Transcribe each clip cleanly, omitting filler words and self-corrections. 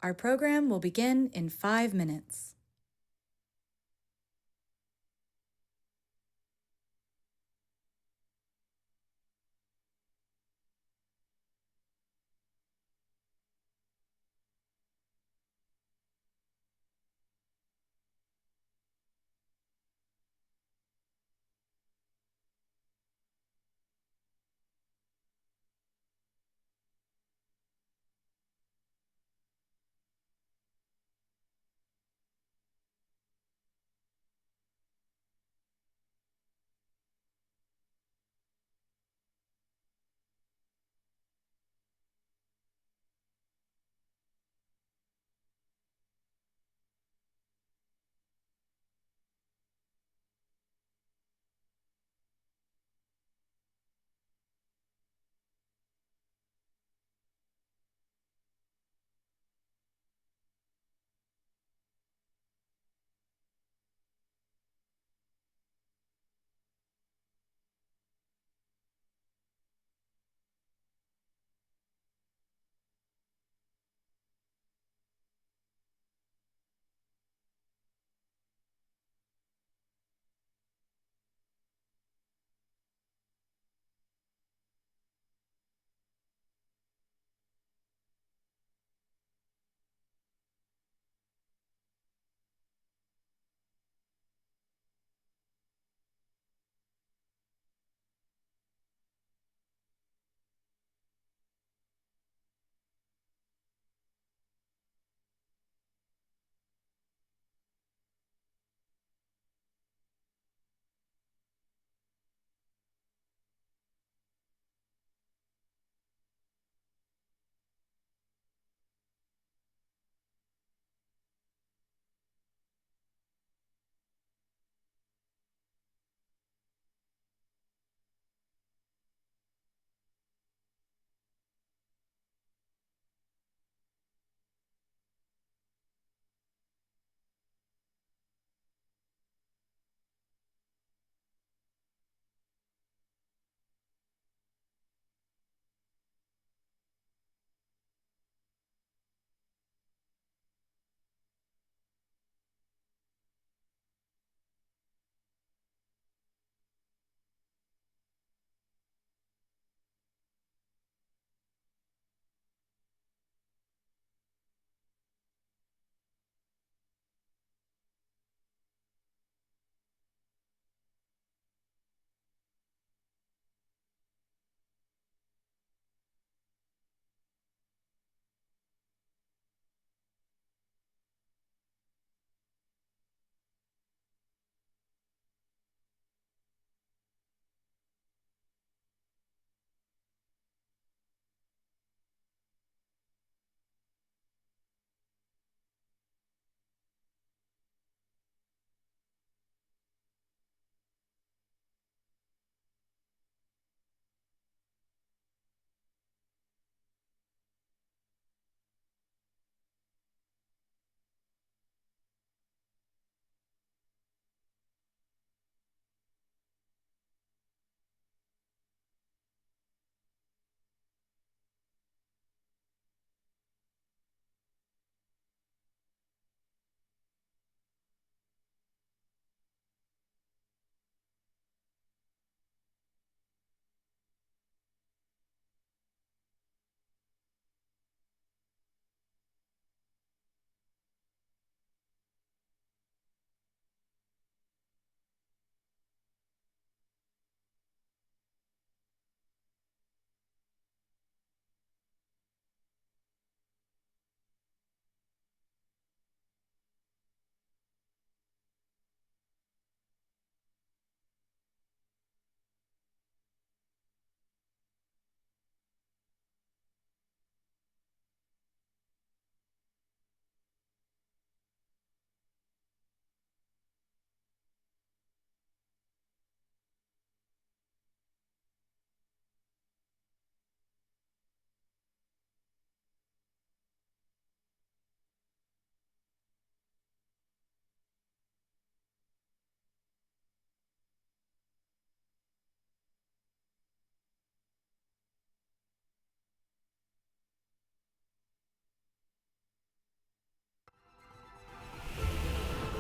Our program will begin in 5 minutes.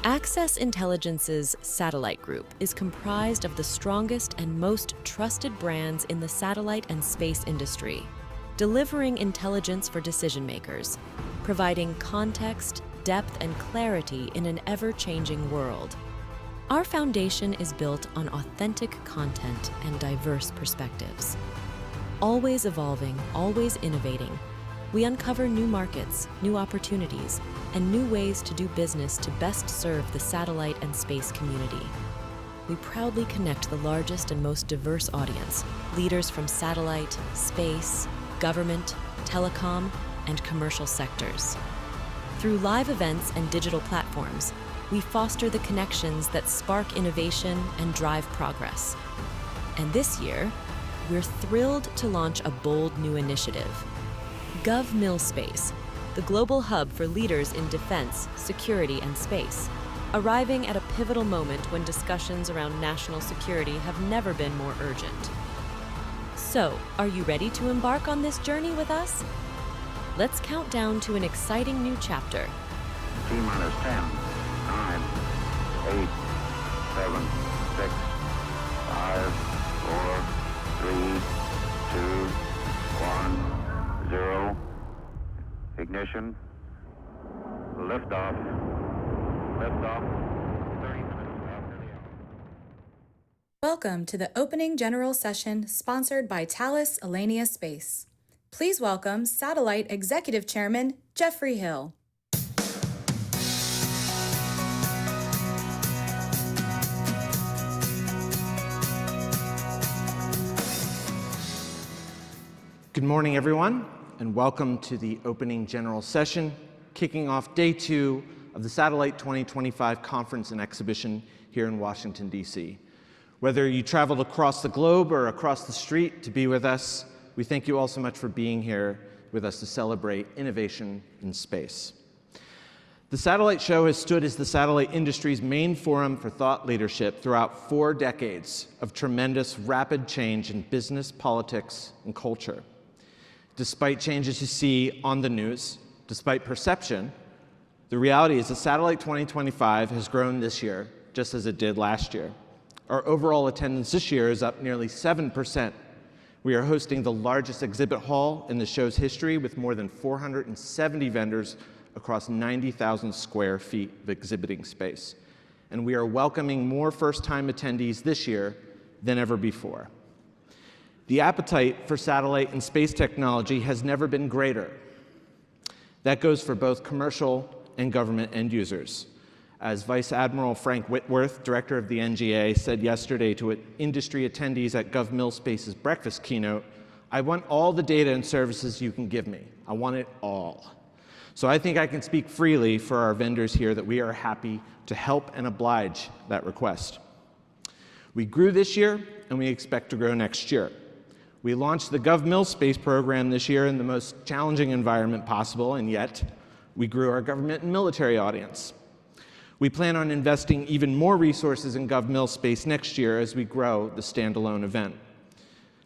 Access Intelligence's satellite group is comprised of the strongest and most trusted brands in the satellite and space industry, delivering intelligence for decision makers, providing context, depth, and clarity in an ever-changing world. Our foundation is built on authentic content and diverse perspectives. Always evolving, always innovating, we uncover new markets, new opportunities, and new ways to do business to best serve the satellite and space community. We proudly connect the largest and most diverse audience, leaders from satellite, space, government, telecom, and commercial sectors. Through live events and digital platforms, we foster the connections that spark innovation and drive progress. And this year, we're thrilled to launch a bold new initiative, GovMilSpace, the global hub for leaders in defense, security, and space, arriving at a pivotal moment when discussions around national security have never been more urgent. So, are you ready to embark on this journey with us? Let's count down to an exciting new chapter. T-minus 10, 9, 8, 7, 6, 5, 4, 3, 2, 1, 0. Ignition. Liftoff. Liftoff. 30 minutes after the hour. Welcome to the opening general session sponsored by Thales Alenia Space. Please welcome Satellite Executive Chairman Jeffrey Hill. Good morning, everyone, and welcome to the opening general session, kicking off day 2 of the Satellite 2025 conference and exhibition here in Washington, D.C. Whether you traveled across the globe or across the street to be with us, we thank you all so much for being here with us to celebrate innovation in space. The Satellite Show has stood as the satellite industry's main forum for thought leadership throughout 4 decades of tremendous rapid change in business, politics, and culture. Despite changes you see on the news, despite perception, the reality is that Satellite 2025 has grown this year, just as it did last year. Our overall attendance this year is up nearly 7%. We are hosting the largest exhibit hall in the show's history with more than 470 vendors across 90,000 square feet of exhibiting space. And we are welcoming more first-time attendees this year than ever before. The appetite for satellite and space technology has never been greater. That goes for both commercial and government end users. As Vice Admiral Frank Whitworth, director of the NGA, said yesterday to industry attendees at GovMilSpace's breakfast keynote, "I want all the data and services you can give me. I want it all." So I think I can speak freely for our vendors here that we are happy to help and oblige that request. We grew this year, and we expect to grow next year. We launched the GovMilSpace program this year in the most challenging environment possible, and yet we grew our government and military audience. We plan on investing even more resources in GovMilSpace next year as we grow the standalone event.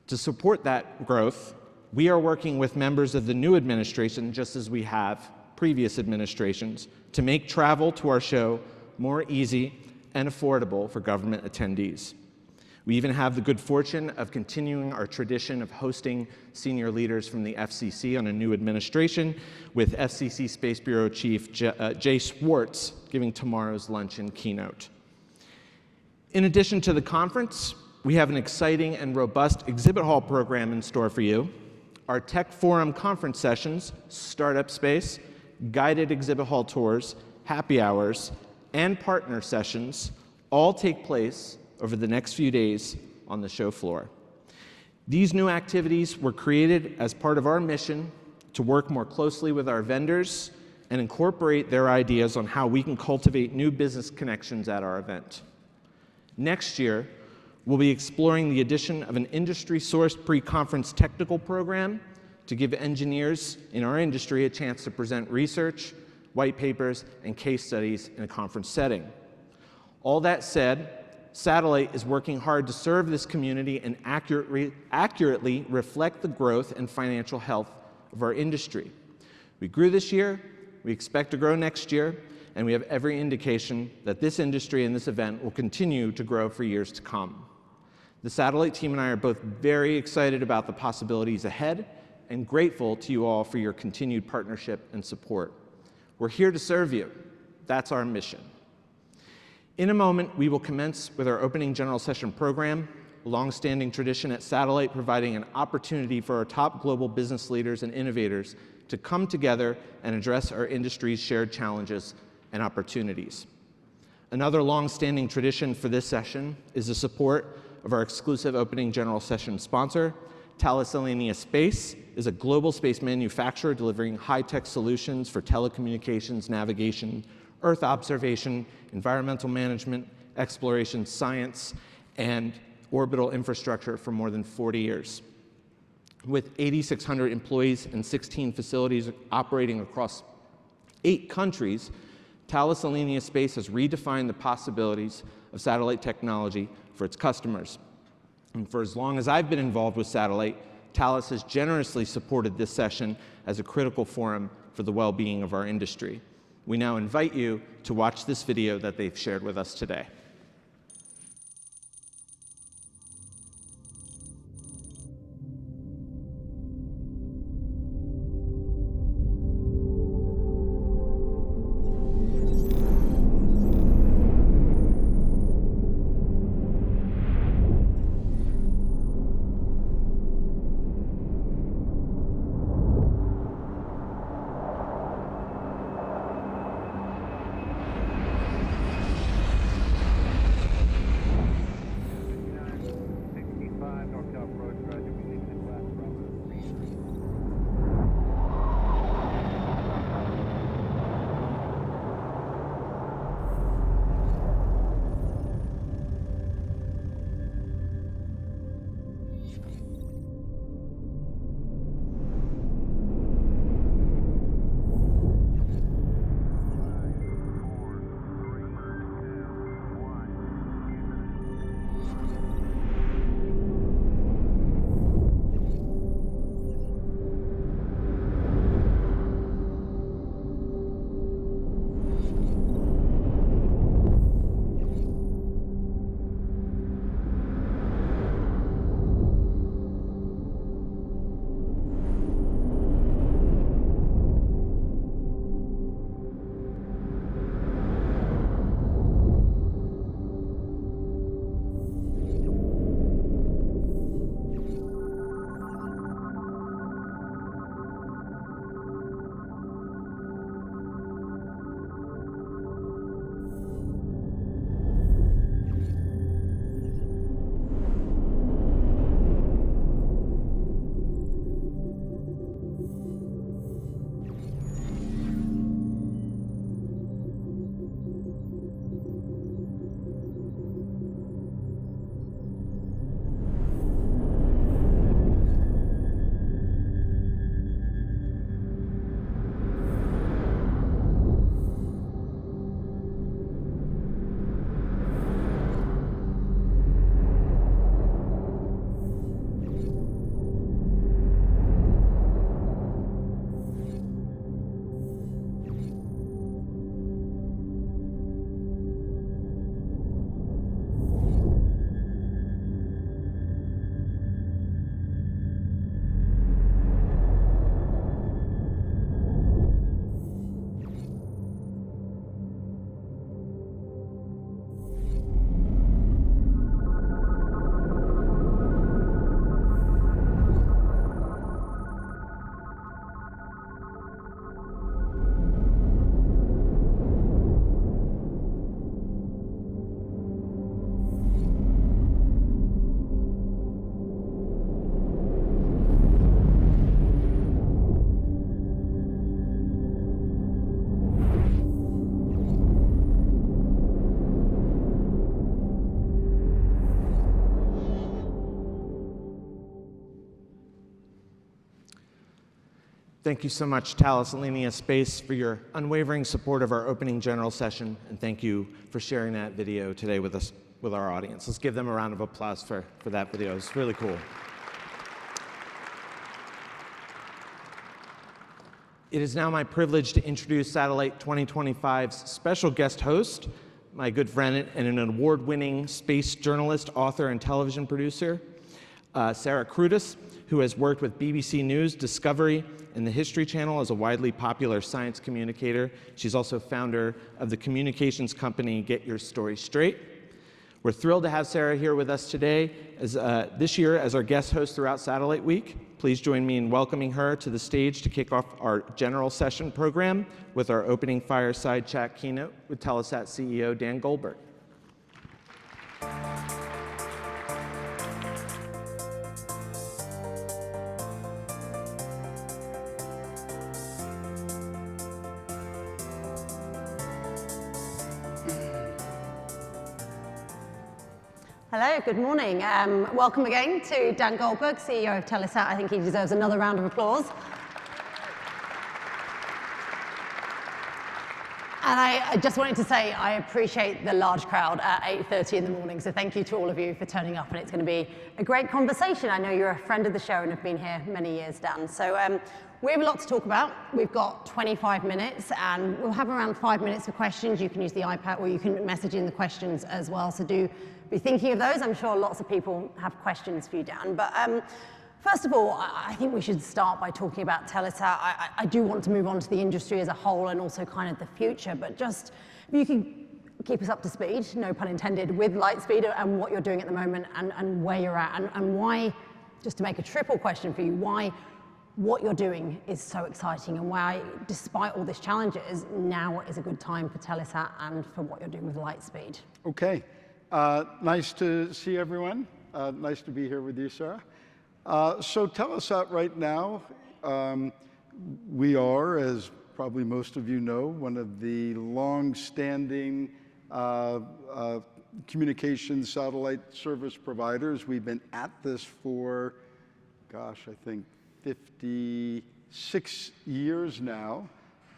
To support that growth, we are working with members of the new administration, just as we have previous administrations, to make travel to our show more easy and affordable for government attendees. We even have the good fortune of continuing our tradition of hosting senior leaders from the FCC on a new administration, with FCC Space Bureau Chief Jay Swartz giving tomorrow's luncheon keynote. In addition to the conference, we have an exciting and robust exhibit hall program in store for you. Our Tech Forum conference sessions, Startup Space, guided exhibit hall tours, happy hours, and partner sessions all take place over the next few days on the show floor. These new activities were created as part of our mission to work more closely with our vendors and incorporate their ideas on how we can cultivate new business connections at our event. Next year, we'll be exploring the addition of an industry-sourced pre-conference technical program to give engineers in our industry a chance to present research, white papers, and case studies in a conference setting. All that said, Satellite is working hard to serve this community and accurately reflect the growth and financial health of our industry. We grew this year, we expect to grow next year, and we have every indication that this industry and this event will continue to grow for years to come. The satellite team and I are both very excited about the possibilities ahead and grateful to you all for your continued partnership and support. We're here to serve you. That's our mission. In a moment, we will commence with our opening general session program, a long-standing tradition at Satellite providing an opportunity for our top global business leaders and innovators to come together and address our industry's shared challenges and opportunities. Another long-standing tradition for this session is the support of our exclusive opening general session sponsor. Thales Alenia Space is a global space manufacturer delivering high-tech solutions for telecommunications, navigation, Earth observation, environmental management, exploration, science, and orbital infrastructure for more than 40 years. With 8,600 employees and 16 facilities operating across 8 countries, Thales Alenia Space has redefined the possibilities of satellite technology for its customers. And for as long as I've been involved with satellite, Thales has generously supported this session as a critical forum for the well-being of our industry. We now invite you to watch this video that they've shared with us today. Thank you so much, Thales Alenia Space, for your unwavering support of our opening general session, and thank you for sharing that video today with us, with our audience. Let's give them a round of applause for that video. It's really cool. It is now my privilege to introduce Satellite 2025's special guest host, my good friend and an award-winning space journalist, author, and television producer, Sarah Krutis, who has worked with BBC News, Discovery, and the History Channel as a widely popular science communicator. She's also founder of the communications company Get Your Story Straight. We're thrilled to have Sarah here with us today this year as our guest host throughout Satellite Week. Please join me in welcoming her to the stage to kick off our general session program with our opening Fireside Chat keynote with Telesat CEO Dan Goldberg. Hello, good morning. Welcome again to Dan Goldberg, CEO of Telesat. I think he deserves another round of applause. And I just wanted to say I appreciate the large crowd at 8:30 in the morning, so thank you to all of you for turning up, and it's going to be a great conversation. I know you're a friend of the show and have been here many years, Dan. So we have a lot to talk about. We've got 25 minutes, and we'll have around 5 minutes for questions. You can use the iPad, or you can message in the questions as well, so do be thinking of those. I'm sure lots of people have questions for you, Dan. But first of all, I think we should start by talking about Telesat. I do want to move on to the industry as a whole and also kind of the future, but just if you can keep us up to speed, no pun intended, with Lightspeed and what you're doing at the moment and where you're at and why, just to make a triple question for you, why what you're doing is so exciting and why, despite all these challenges, now is a good time for Telesat and for what you're doing with Lightspeed. Okay. Nice to see everyone. Nice to be here with you, Sarah. So Telesat right now, we are, as probably most of you know, one of the long-standing communications satellite service providers. We've been at this for, gosh, I think 56 years now.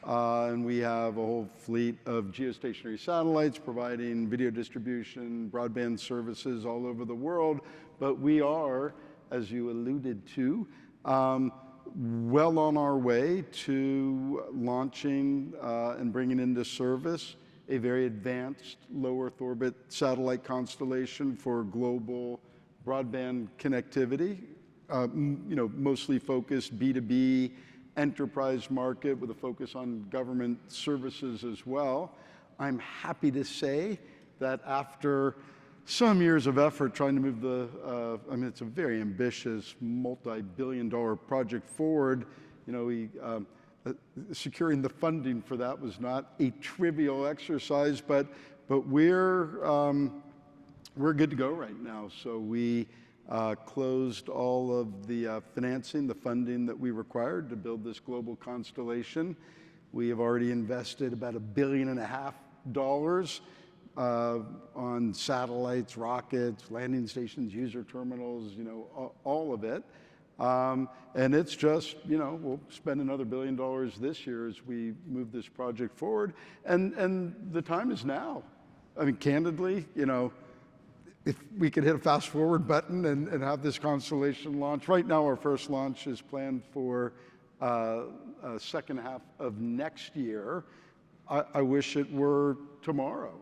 And we have a whole fleet of geostationary satellites providing video distribution, broadband services all over the world. But we are, as you alluded to, well on our way to launching and bringing into service a very advanced low Earth orbit satellite constellation for global broadband connectivity, mostly focused B2B, enterprise market with a focus on government services as well. I'm happy to say that after some years of effort trying to move it's a very ambitious multi-billion-dollar project forward. Securing the funding for that was not a trivial exercise, but we're good to go right now. So we closed all of the financing, the funding that we required to build this global constellation. We have already invested about $1.5 billion on satellites, rockets, landing stations, user terminals, all of it. And it's just, we'll spend another $1 billion this year as we move this project forward. And the time is now. I mean, candidly, if we could hit a fast forward button and have this constellation launch. Right now, our first launch is planned for second half of next year. I wish it were tomorrow.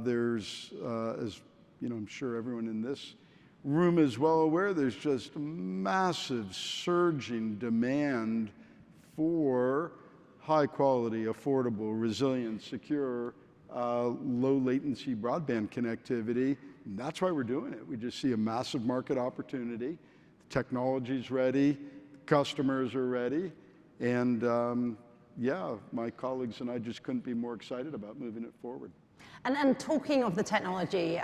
There's, as I'm sure everyone in this room is well aware, there's just massive surging demand for high quality, affordable, resilient, secure, low latency broadband connectivity. And that's why we're doing it. We just see a massive market opportunity. The technology's ready, customers are ready, and my colleagues and I just couldn't be more excited about moving it forward. And talking of the technology,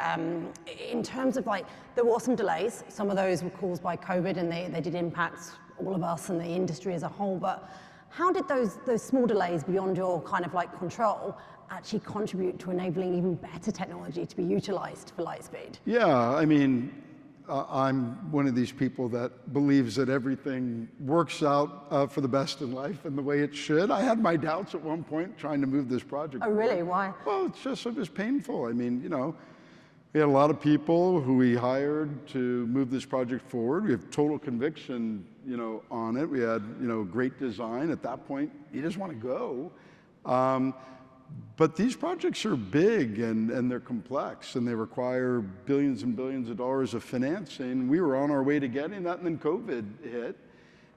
in terms of there were some delays. Some of those were caused by COVID, and they did impact all of us and the industry as a whole. But how did those small delays beyond your kind of control actually contribute to enabling even better technology to be utilized for Lightspeed? Yeah, I mean, I'm one of these people that believes that everything works out for the best in life and the way it should. I had my doubts at one point trying to move this project. Oh, really? Why? Well, it was painful. I mean, We had a lot of people who we hired to move this project forward. We have total conviction, on it. We had, great design. At that point, you just want to go. But these projects are big and they're complex and they require billions and billions of dollars of financing. We were on our way to getting that, and then COVID hit.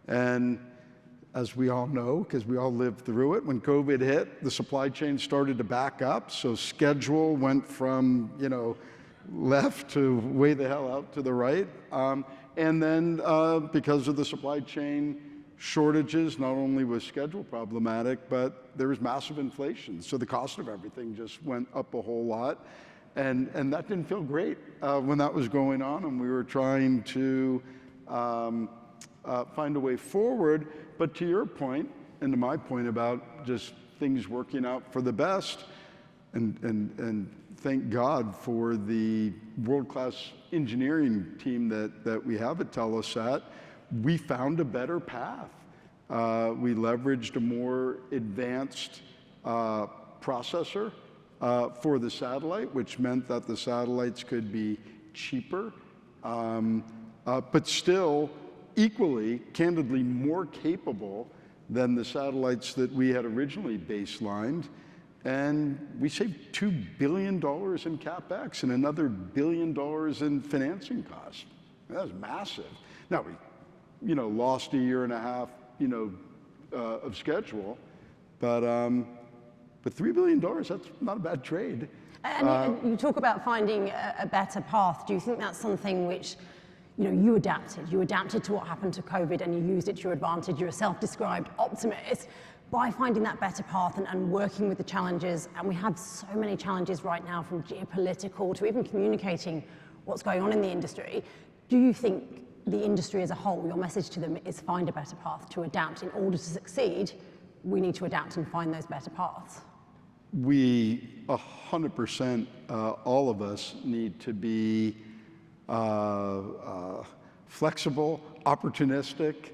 And as we all know, because we all lived through it, when COVID hit, the supply chain started to back up. So schedule went from, left to way the hell out to the right. And then because of the supply chain shortages, not only was schedule problematic, but there was massive inflation. So the cost of everything just went up a whole lot. And that didn't feel great when that was going on, and we were trying to find a way forward. But to your point, and to my point about just things working out for the best, and thank God for the world-class engineering team that we have at Telesat, we found a better path. We leveraged a more advanced processor for the satellite, which meant that the satellites could be cheaper, but still equally, candidly, more capable than the satellites that we had originally baselined. And we saved $2 billion in CapEx and another $1 billion in financing costs. That was massive. Now we, lost a year and a half, of schedule, but $3 billion, that's not a bad trade. And you talk about finding a better path. Do you think that's something which, you adapted? You adapted to what happened to COVID and you used it to your advantage. You're a self-described optimist. By finding that better path and working with the challenges, and we have so many challenges right now, from geopolitical to even communicating what's going on in the industry, do you think the industry as a whole, your message to them is find a better path to adapt? In order to succeed, we need to adapt and find those better paths. We 100%, all of us, need to be flexible, opportunistic,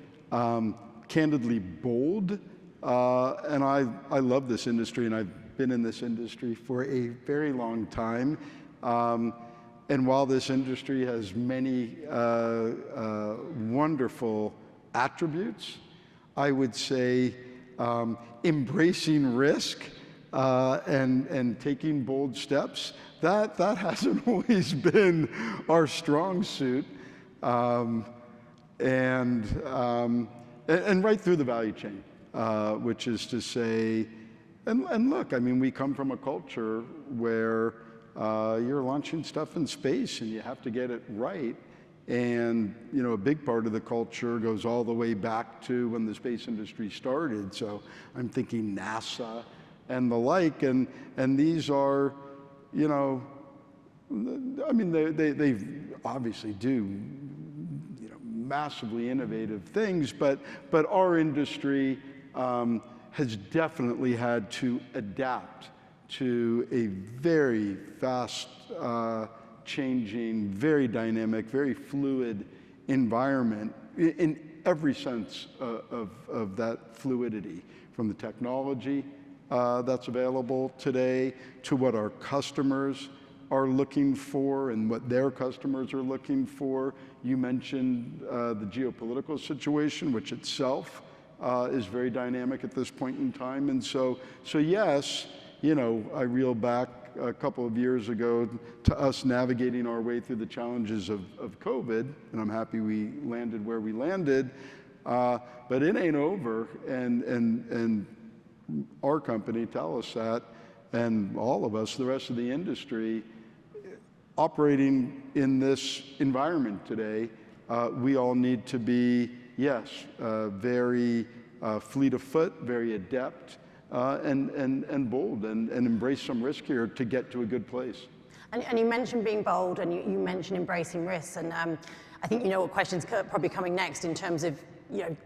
candidly bold. And I love this industry, and I've been in this industry for a very long time. And while this industry has many wonderful attributes, I would say embracing risk and taking bold steps, that hasn't always been our strong suit. And right through the value chain. Which is to say, and look, we come from a culture where you're launching stuff in space and you have to get it right. And, a big part of the culture goes all the way back to when the space industry started. So I'm thinking NASA and the like, and these are, they obviously do, massively innovative things, but our industry has definitely had to adapt to a very fast changing, very dynamic, very fluid environment in every sense of that fluidity, from the technology that's available today to what our customers are looking for and what their customers are looking for. You mentioned the geopolitical situation, which itself is very dynamic at this point in time. And so yes, I reel back a couple of years ago to us navigating our way through the challenges of COVID, and I'm happy we landed where we landed, but it ain't over, and our company, Telesat, and all of us, the rest of the industry, operating in this environment today, we all need to be, yes, very fleet of foot, very adept, and bold, and embrace some risk here to get to a good place. And you mentioned being bold, and you mentioned embracing risks, and I think you know what question's probably coming next in terms of,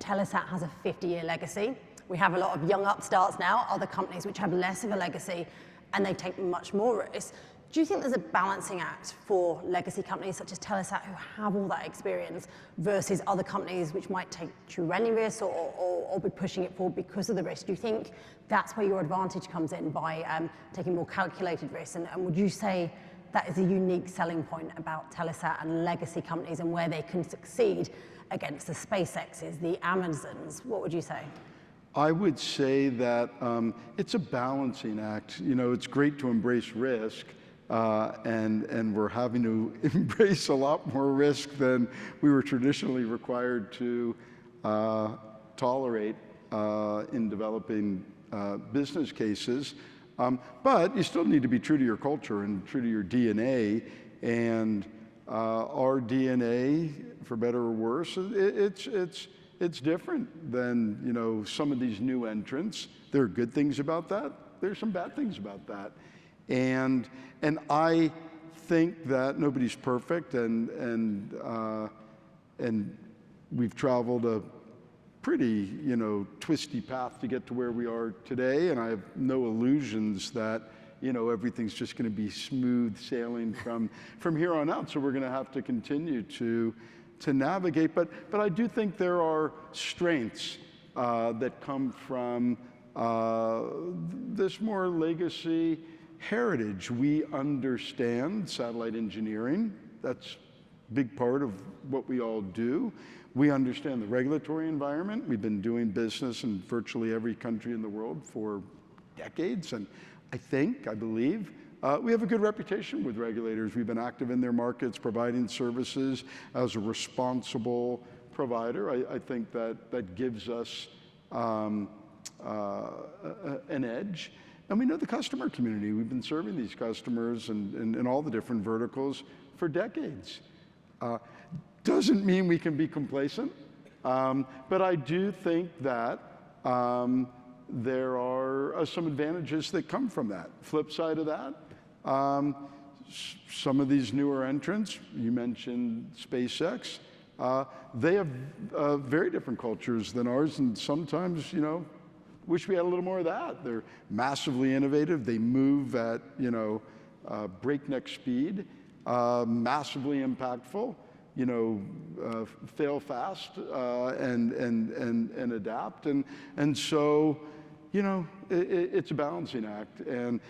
Telesat has a 50-year legacy. We have a lot of young upstarts now, other companies which have less of a legacy, and they take much more risks. Do you think there's a balancing act for legacy companies such as Telesat, who have all that experience, versus other companies which might take too many risks or be pushing it forward because of the risk? Do you think that's where your advantage comes in, by taking more calculated risks? And would you say that is a unique selling point about Telesat and legacy companies and where they can succeed against the SpaceXs, the Amazons? What would you say? I would say that it's a balancing act. You know, it's great to embrace risk, and we're having to embrace a lot more risk than we were traditionally required to tolerate in developing business cases. But you still need to be true to your culture and true to your DNA. And our DNA, for better or worse, it's different than, you know, some of these new entrants. There are good things about that. There's some bad things about that. And I think that nobody's perfect, and we've traveled a pretty, you know, twisty path to get to where we are today, and I have no illusions that, you know, everything's just going to be smooth sailing from here on out. So we're going to have to continue to navigate. But I do think there are strengths that come from this more legacy heritage. We understand satellite engineering. That's a big part of what we all do. We understand the regulatory environment. We've been doing business in virtually every country in the world for decades, and I believe, we have a good reputation with regulators. We've been active in their markets, providing services as a responsible provider. I think that gives us an edge. And we know the customer community. We've been serving these customers in all the different verticals for decades. Doesn't mean we can be complacent, but I do think that there are some advantages that come from that. Flip side of that, some of these newer entrants, you mentioned SpaceX, they have very different cultures than ours, and sometimes, you know, wish we had a little more of that. They're massively innovative. They move at, you know, breakneck speed, massively impactful. You know, fail fast and adapt, and so, you know, it's a balancing act, and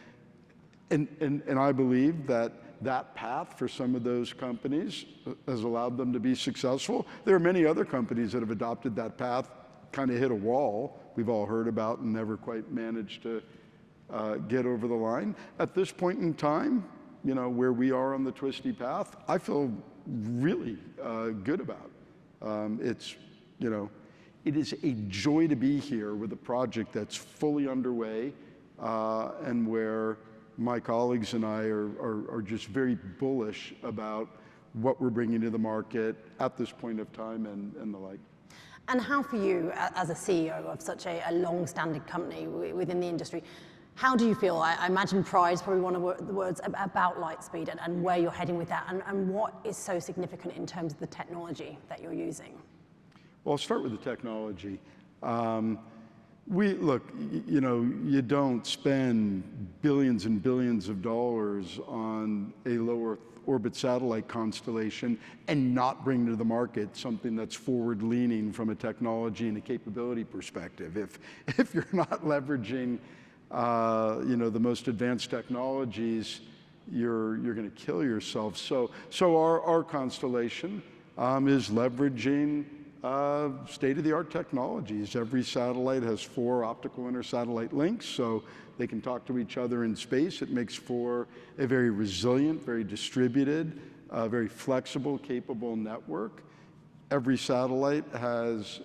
I believe that path for some of those companies has allowed them to be successful. There are many other companies that have adopted that path, kind of hit a wall we've all heard about and never quite managed to get over the line. At this point in time, you know, where we are on the twisty path, I feel really good about. It's, you know, it is a joy to be here with a project that's fully underway, and where my colleagues and I are just very bullish about what we're bringing to the market at this point of time and the like. And how for you, as a CEO of such a long-standing company within the industry, how do you feel? I imagine pride is probably one of the words about Lightspeed and where you're heading with that, and what is so significant in terms of the technology that you're using? Well, I'll start with the technology. Look, you know, you don't spend billions and billions of dollars on a low Earth orbit satellite constellation and not bring to the market something that's forward-leaning from a technology and a capability perspective. If you're not leveraging you know, the most advanced technologies, you're going to kill yourself. So our constellation is leveraging state-of-the-art technologies. Every satellite has 4 optical inter-satellite links, so they can talk to each other in space. It makes for a very resilient, very distributed, very flexible, capable network. Every satellite has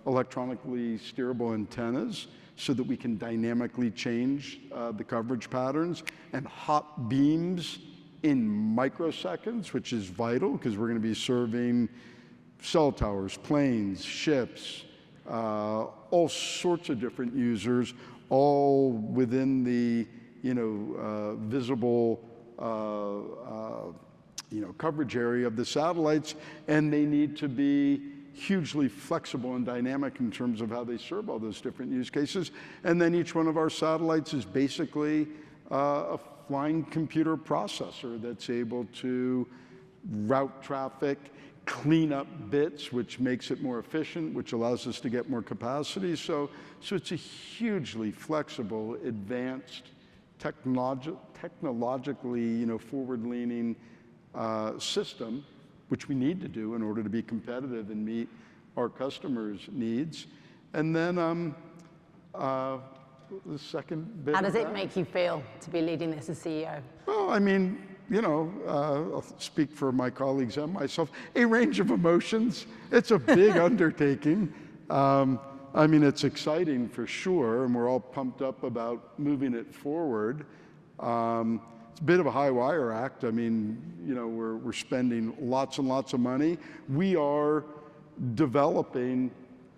electronically steerable antennas, so that we can dynamically change the coverage patterns, and hot beams in microseconds, which is vital because we're going to be serving cell towers, planes, ships, all sorts of different users, all within the, you know, visible you know, coverage area of the satellites, and they need to be hugely flexible and dynamic in terms of how they serve all those different use cases. And then each one of our satellites is basically a flying computer processor that's able to route traffic, clean up bits, which makes it more efficient, which allows us to get more capacity. So it's a hugely flexible, advanced technologically, forward-leaning system, which we need to do in order to be competitive and meet our customers' needs. And then the second bit. How does it make you feel to be leading this as CEO? Well, I mean, I'll speak for my colleagues and myself, a range of emotions. It's a big undertaking. I mean, it's exciting for sure, and we're all pumped up about moving it forward. It's a bit of a high wire act. I mean, we're spending lots and lots of money. We are developing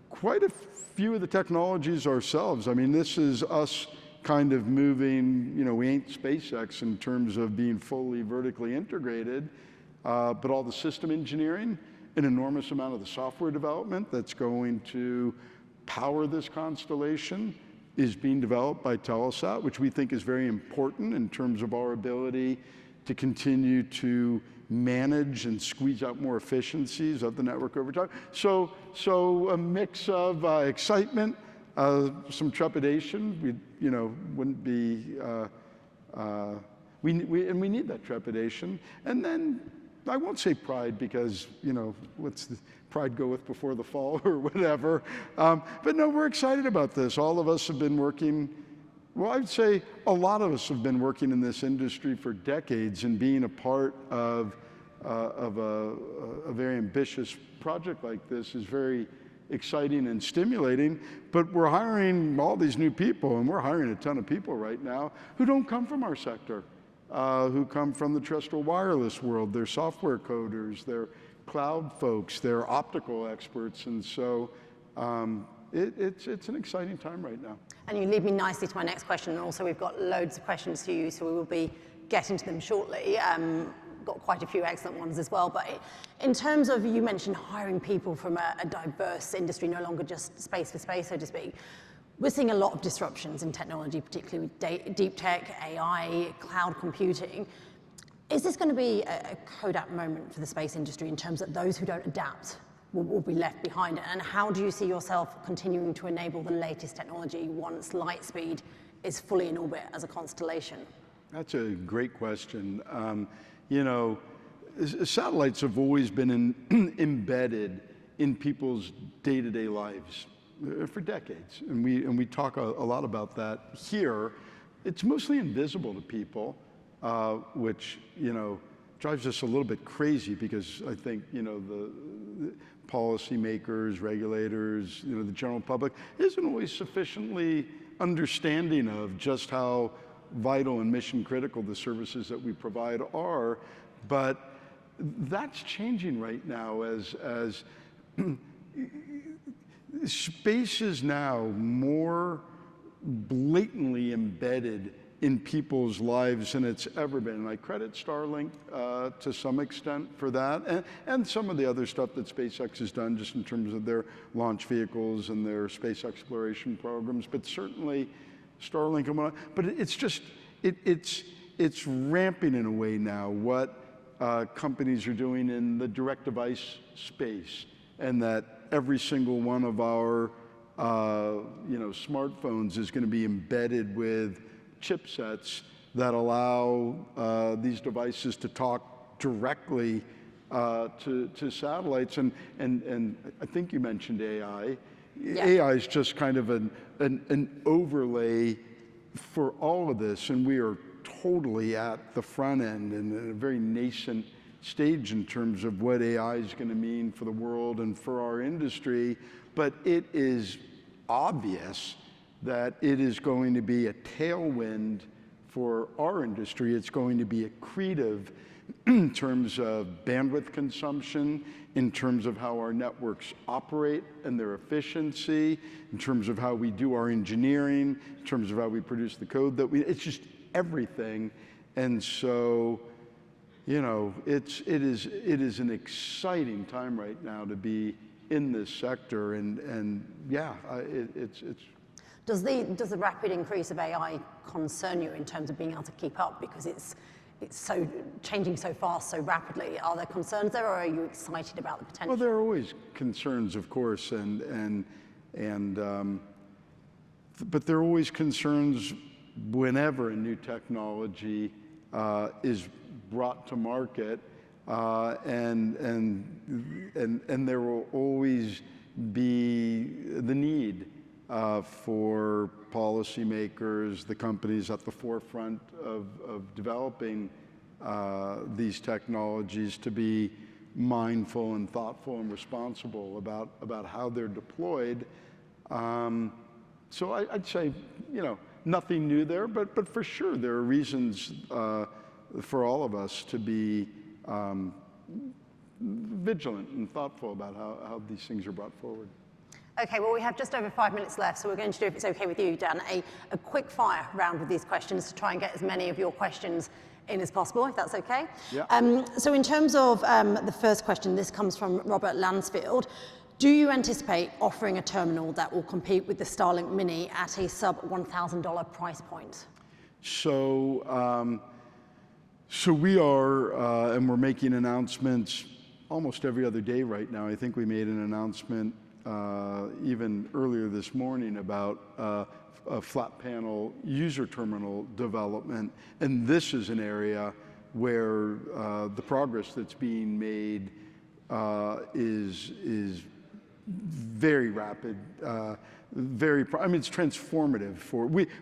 quite a few of the technologies ourselves. I mean, this is us kind of moving, we ain't SpaceX in terms of being fully vertically integrated, but all the system engineering, an enormous amount of the software development that's going to power this constellation is being developed by Telesat, which we think is very important in terms of our ability to continue to manage and squeeze out more efficiencies of the network over time. So a mix of excitement, some trepidation. We wouldn't be. We need that trepidation, and then I won't say pride because what's the pride goeth before the fall or whatever. But no, we're excited about this. All of us have been working. Well, I'd say a lot of us have been working in this industry for decades, and being a part of a very ambitious project like this is very exciting and stimulating. But we're hiring all these new people, and we're hiring a ton of people right now who don't come from our sector, who come from the terrestrial wireless world. They're software coders, they're cloud folks, they're optical experts, and so it's an exciting time right now. And you lead me nicely to my next question, and also we've got loads of questions to you, so we will be getting to them shortly. Got quite a few excellent ones as well, but in terms of, you mentioned hiring people from a diverse industry, no longer just space for space, so to speak. We're seeing a lot of disruptions in technology, particularly with deep tech, AI, cloud computing. Is this going to be a Kodak moment for the space industry in terms that those who don't adapt will be left behind? And how do you see yourself continuing to enable the latest technology once Lightspeed is fully in orbit as a constellation? That's a great question. Satellites have always been embedded in people's day-to-day lives for decades, and we talk a lot about that here. It's mostly invisible to people, which drives us a little bit crazy, because I think the policymakers, regulators, the general public isn't always sufficiently understanding of just how vital and mission critical the services that we provide are. But that's changing right now as space is now more blatantly embedded in people's lives than it's ever been. And I credit Starlink to some extent for that, and some of the other stuff that SpaceX has done just in terms of their launch vehicles and their space exploration programs, but certainly Starlink and whatnot. But it's just, it's ramping in a way now what companies are doing in the direct device space, and that every single one of our smartphones is going to be embedded with chipsets that allow these devices to talk directly to satellites. And I think you mentioned AI. Yeah. AI is just kind of an overlay for all of this, and we are totally at the front end and at a very nascent stage in terms of what AI is going to mean for the world and for our industry. But it is obvious that it is going to be a tailwind for our industry. It's going to be accretive in terms of bandwidth consumption, in terms of how our networks operate and their efficiency, in terms of how we do our engineering, in terms of how we produce the code that it's just everything. And so, it is an exciting time right now to be in this sector, and yeah, it's. Does the rapid increase of AI concern you in terms of being able to keep up, because it's so changing so fast, so rapidly? Are there concerns there, or are you excited about the potential? Well, there are always concerns, of course, but there are always concerns whenever a new technology is brought to market, and there will always be the need for policymakers, the companies at the forefront of developing these technologies to be mindful and thoughtful and responsible about how they're deployed. So I'd say, nothing new there, but for sure there are reasons for all of us to be vigilant and thoughtful about how these things are brought forward. Okay, well, we have just over 5 minutes left, so we're going to do, if it's okay with you, Dan, a quick fire round with these questions to try and get as many of your questions in as possible, if that's okay. Yeah. So in terms of the first question, this comes from Robert Lansfield. Do you anticipate offering a terminal that will compete with the Starlink Mini at a sub $1,000 price point? So we are, and we're making announcements almost every other day right now. I think we made an announcement even earlier this morning about a flat panel user terminal development. And this is an area where the progress that's being made is very rapid, it's transformative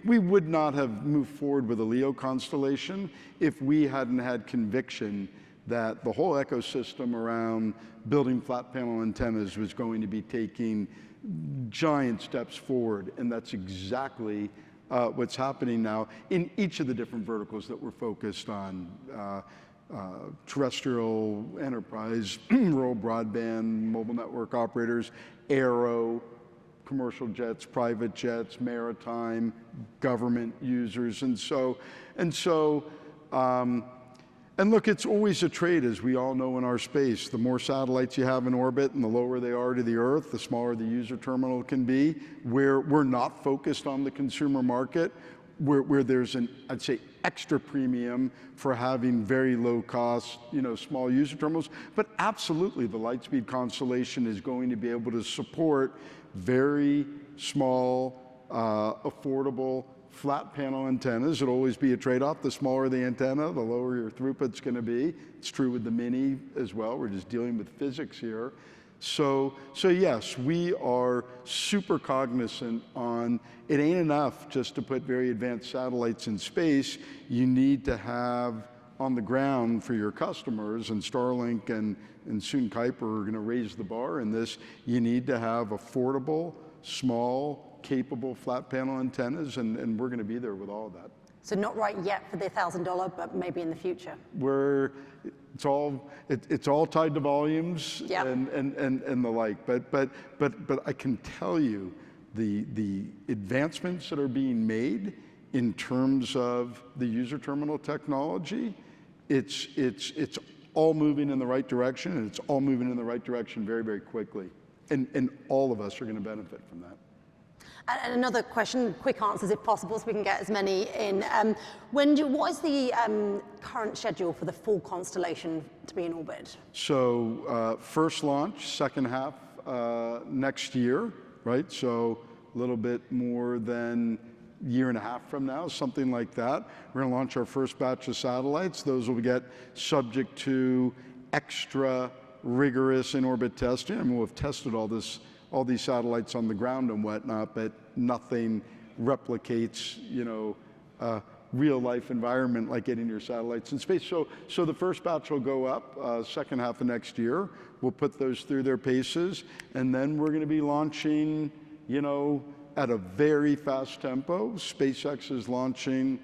we would not have moved forward with a LEO constellation if we hadn't had conviction that the whole ecosystem around building flat panel antennas was going to be taking giant steps forward. And that's exactly what's happening now in each of the different verticals that we're focused on. Terrestrial, enterprise, rural broadband, mobile network operators, aero, commercial jets, private jets, maritime, government users. And look, it's always a trade, as we all know in our space. The more satellites you have in orbit and the lower they are to the Earth, the smaller the user terminal can be. Where we're not focused on the consumer market, where there's an, I'd say, extra premium for having very low cost, small user terminals. But absolutely, the Lightspeed constellation is going to be able to support very small, affordable, flat panel antennas. It'll always be a trade-off. The smaller the antenna, the lower your throughput's going to be. It's true with the Mini as well. We're just dealing with physics here. So yes, we are super cognizant on it ain't enough just to put very advanced satellites in space. You need to have on the ground for your customers, and Starlink and soon Kuiper are going to raise the bar in this. You need to have affordable, small, capable flat panel antennas, and we're going to be there with all of that. So not right yet for the $1,000, but maybe in the future. It's all tied to volumes. Yeah. and the like. But I can tell you the advancements that are being made in terms of the user terminal technology, it's all moving in the right direction, and it's all moving in the right direction very, very quickly. And all of us are going to benefit from that. And another question, quick answers if possible, so we can get as many in. What is the current schedule for the full constellation to be in orbit? So first launch, second half next year, right? So a little bit more than a year and a half from now, something like that. We're going to launch our first batch of satellites. Those will get subject to extra rigorous in-orbit testing. I mean, we'll have tested all these satellites on the ground and whatnot, but nothing replicates, real life environment like getting your satellites in space. So the first batch will go up second half of next year. We'll put those through their paces, and then we're going to be launching, at a very fast tempo. SpaceX is launching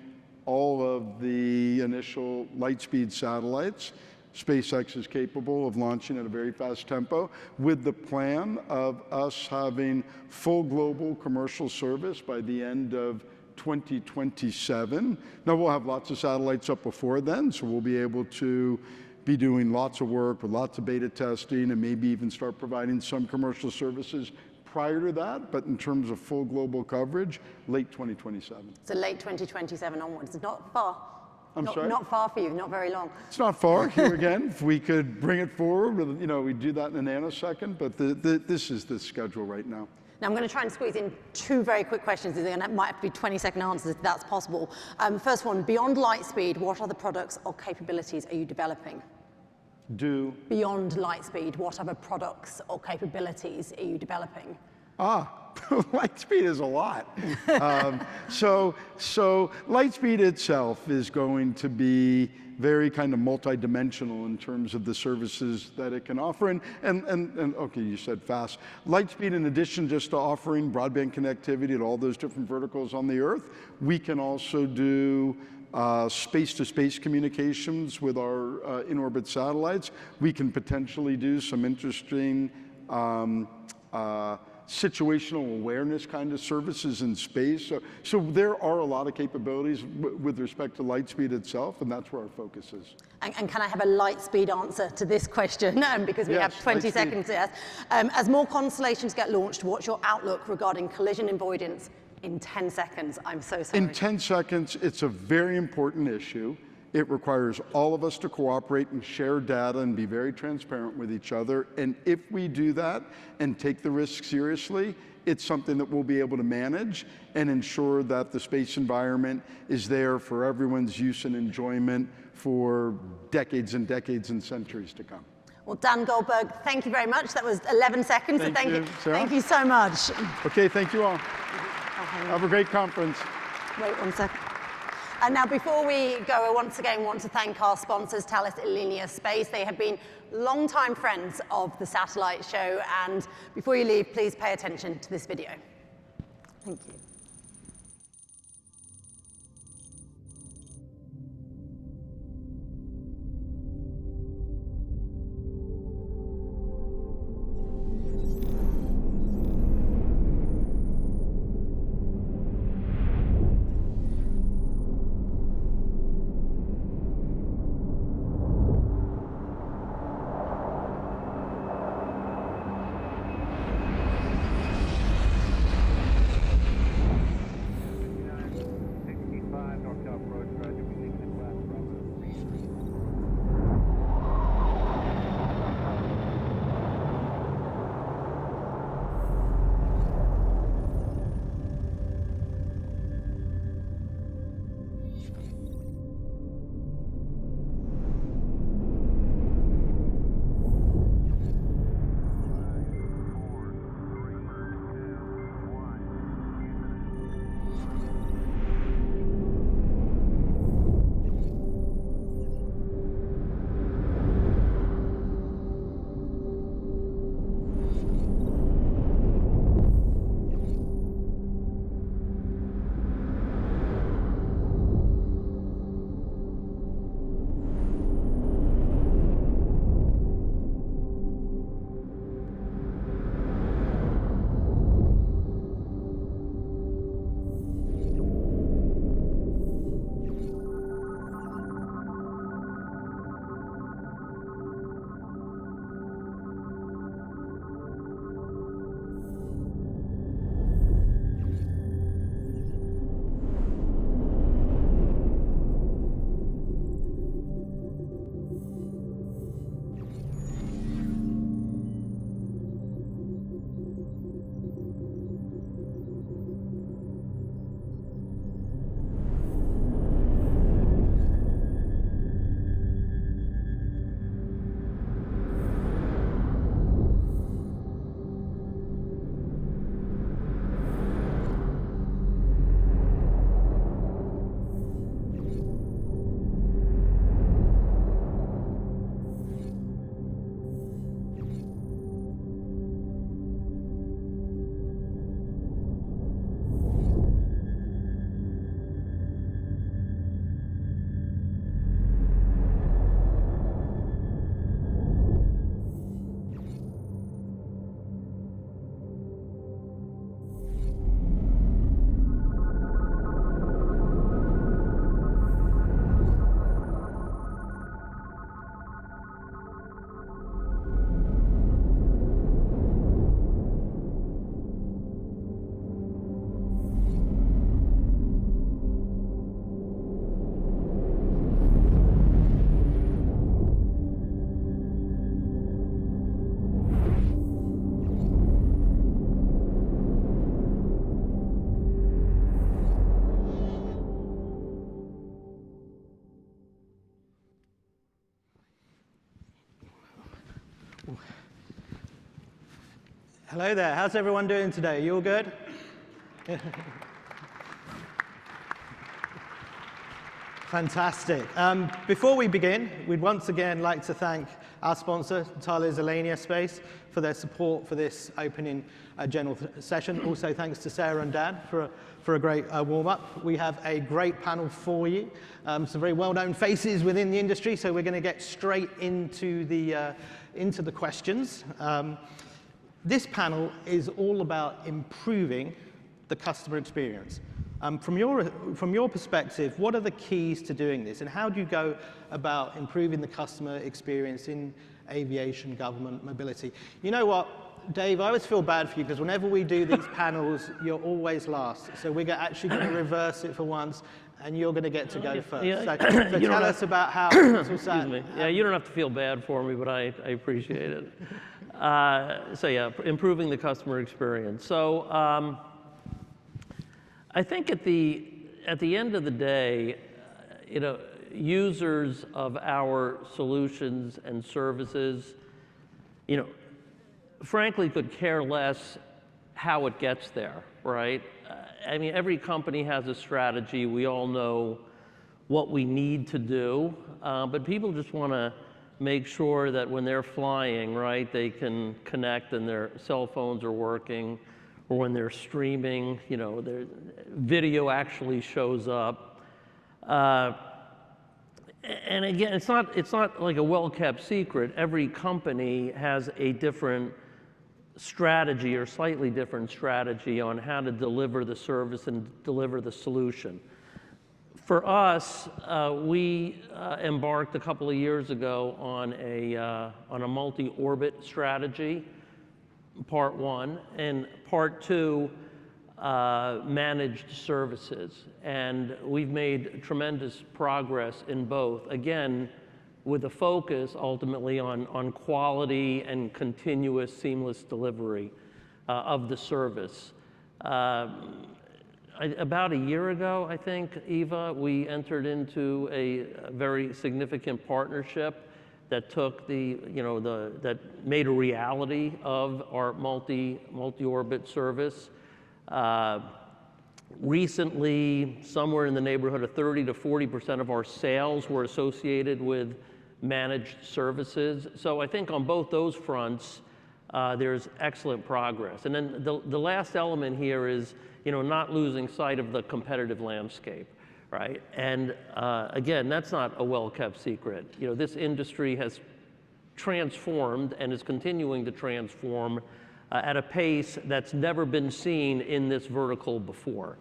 all of the initial Lightspeed satellites. SpaceX is capable of launching at a very fast tempo with the plan of us having full global commercial service by the end of 2027. Now, we'll have lots of satellites up before then, so we'll be able to be doing lots of work with lots of beta testing and maybe even start providing some commercial services prior to that. But in terms of full global coverage, late 2027. So late 2027 onwards. It's not far. Sorry? Not far for you, not very long. It's not far. Here again, if we could bring it forward, we'd do that in a nanosecond, but this is the schedule right now. Now I'm going to try and squeeze in 2 very quick questions. It might have to be 20-second answers if that's possible. First one, beyond Lightspeed, what other products or capabilities are you developing? Beyond Lightspeed, what other products or capabilities are you developing? Lightspeed is a lot. So Lightspeed itself is going to be very kind of multidimensional in terms of the services that it can offer. And okay, you said fast. Lightspeed, in addition just to offering broadband connectivity to all those different verticals on the Earth, we can also do space-to-space communications with our in-orbit satellites. We can potentially do some interesting situational awareness kind of services in space. So there are a lot of capabilities with respect to Lightspeed itself, and that's where our focus is. And can I have a Lightspeed answer to this question? Because we have 20 seconds to ask. As more constellations get launched, what's your outlook regarding collision avoidance in 10 seconds? I'm so sorry. In 10 seconds, it's a very important issue. It requires all of us to cooperate and share data and be very transparent with each other. And if we do that and take the risk seriously, it's something that we'll be able to manage and ensure that the space environment is there for everyone's use and enjoyment for decades and decades and centuries to come. Well, Dan Goldberg, thank you very much. That was 11 seconds, so Thank you, Sarah. thank you so much. Okay, thank you all. Have a great conference. Wait 1 second. And now, before we go, I once again want to thank our sponsors, Thales Alenia Space. They have been longtime friends of the Satellite Show. And before you leave, please pay attention to this video. Thank you. Hello there. How's everyone doing today? You all good? Fantastic. Before we begin, we'd once again like to thank our sponsor, Thales Alenia Space, for their support for this opening general session. Also, thanks to Sarah and Dan for a great warm-up. We have a great panel for you, some very well-known faces within the industry, so we're going to get straight into the questions. This panel is all about improving the customer experience. From your perspective, what are the keys to doing this, and how do you go about improving the customer experience in aviation, government, mobility? You know what, Dave, I always feel bad for you because whenever we do these panels, you're always last. So we're actually going to reverse it for once, and you're going to get to go first. Yeah, So tell us about how Telesat. Excuse me. Yeah, you don't have to feel bad for me, but I appreciate it. So yeah, improving the customer experience. So I think at the end of the day, users of our solutions and services, frankly, could care less how it gets there, right? I mean, every company has a strategy. We all know what we need to do, but people just want to make sure that when they're flying, right, they can connect and their cell phones are working, or when they're streaming, their video actually shows up. And again, it's not like a well-kept secret. Every company has a different strategy or slightly different strategy on how to deliver the service and deliver the solution. For us, we embarked a couple of years ago on a multi-orbit strategy, part one, and part two, managed services. And we've made tremendous progress in both, again, with a focus ultimately on quality and continuous seamless delivery of the service. About a year ago, I think, Eva, we entered into a very significant partnership that took that made a reality of our multi-orbit service. Recently, somewhere in the neighborhood of 30 to 40% of our sales were associated with managed services. So I think on both those fronts, there's excellent progress. And then the last element here is, not losing sight of the competitive landscape. Right, and again, that's not a well-kept secret. This industry has transformed and is continuing to transform at a pace that's never been seen in this vertical before.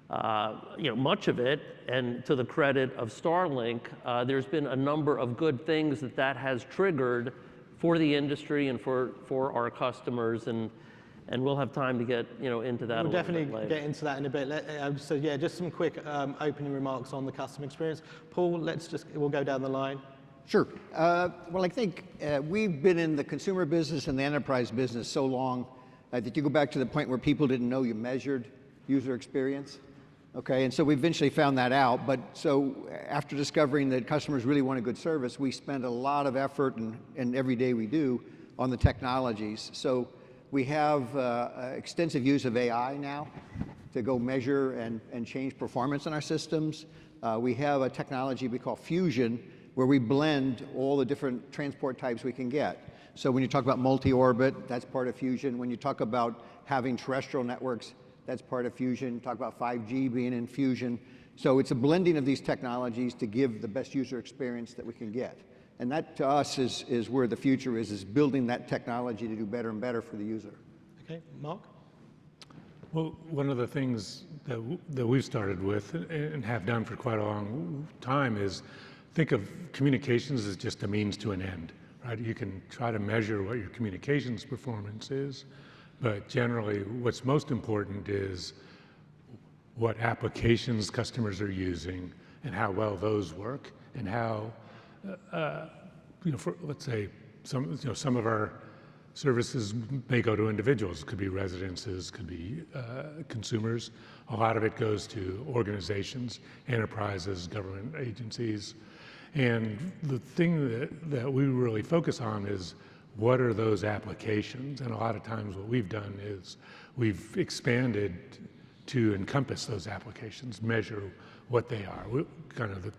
Much of it, and to the credit of Starlink, there's been a number of good things that has triggered for the industry and for our customers, and we'll have time to get into that. We'll definitely later. get into that in a bit. So yeah, just some quick opening remarks on the customer experience. Paul, we'll go down the line. Sure. Well, I think we've been in the consumer business and the enterprise business so long that you go back to the point where people didn't know you measured user experience. Okay, and so we eventually found that out. But so after discovering that customers really want a good service, we spend a lot of effort, and every day we do, on the technologies. So we have extensive use of AI now to go measure and change performance in our systems. We have a technology we call Fusion, where we blend all the different transport types we can get. So when you talk about multi-orbit, that's part of Fusion. When you talk about having terrestrial networks, that's part of Fusion. Talk about 5G being in Fusion. So it's a blending of these technologies to give the best user experience that we can get. And that, to us, is where the future is building that technology to do better and better for the user. Okay, Mark? Well, one of the things that we've started with and have done for quite a long time is think of communications as just a means to an end, right? You can try to measure what your communications performance is, but generally what's most important is what applications customers are using and how well those work, and how, for, let's say, some of our services may go to individuals. It could be residences, could be consumers. A lot of it goes to organizations, enterprises, government agencies. And the thing that we really focus on is what are those applications? And a lot of times what we've done is we've expanded to encompass those applications, measure what they are. Kind of the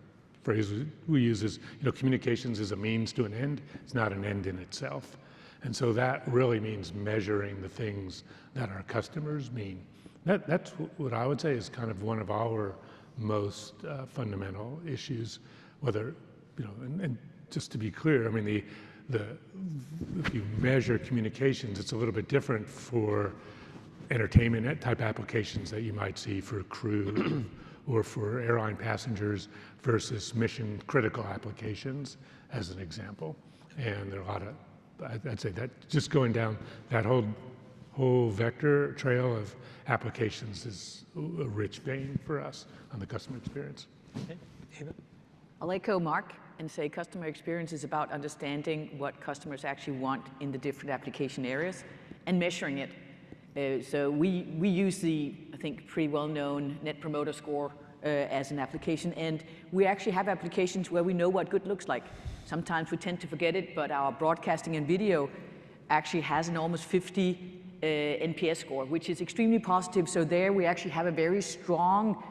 phrase we use is, communications is a means to an end. It's not an end in itself. And so that really means measuring the things that our customers mean. That's what I would say is kind of one of our most fundamental issues, whether, and just to be clear, I mean, if you measure communications, it's a little bit different for entertainment type applications that you might see for crew or for airline passengers versus mission critical applications, as an example. And there are a lot of, I'd say that just going down that whole vector trail of applications is a rich vein for us on the customer experience. Okay. Eva? I'll echo Mark and say customer experience is about understanding what customers actually want in the different application areas and measuring it. So we use the, I think, pretty well-known Net Promoter Score as an application, and we actually have applications where we know what good looks like. Sometimes we tend to forget it, but our broadcasting and video actually has an almost 50 NPS score, which is extremely positive. So there we actually have a very strong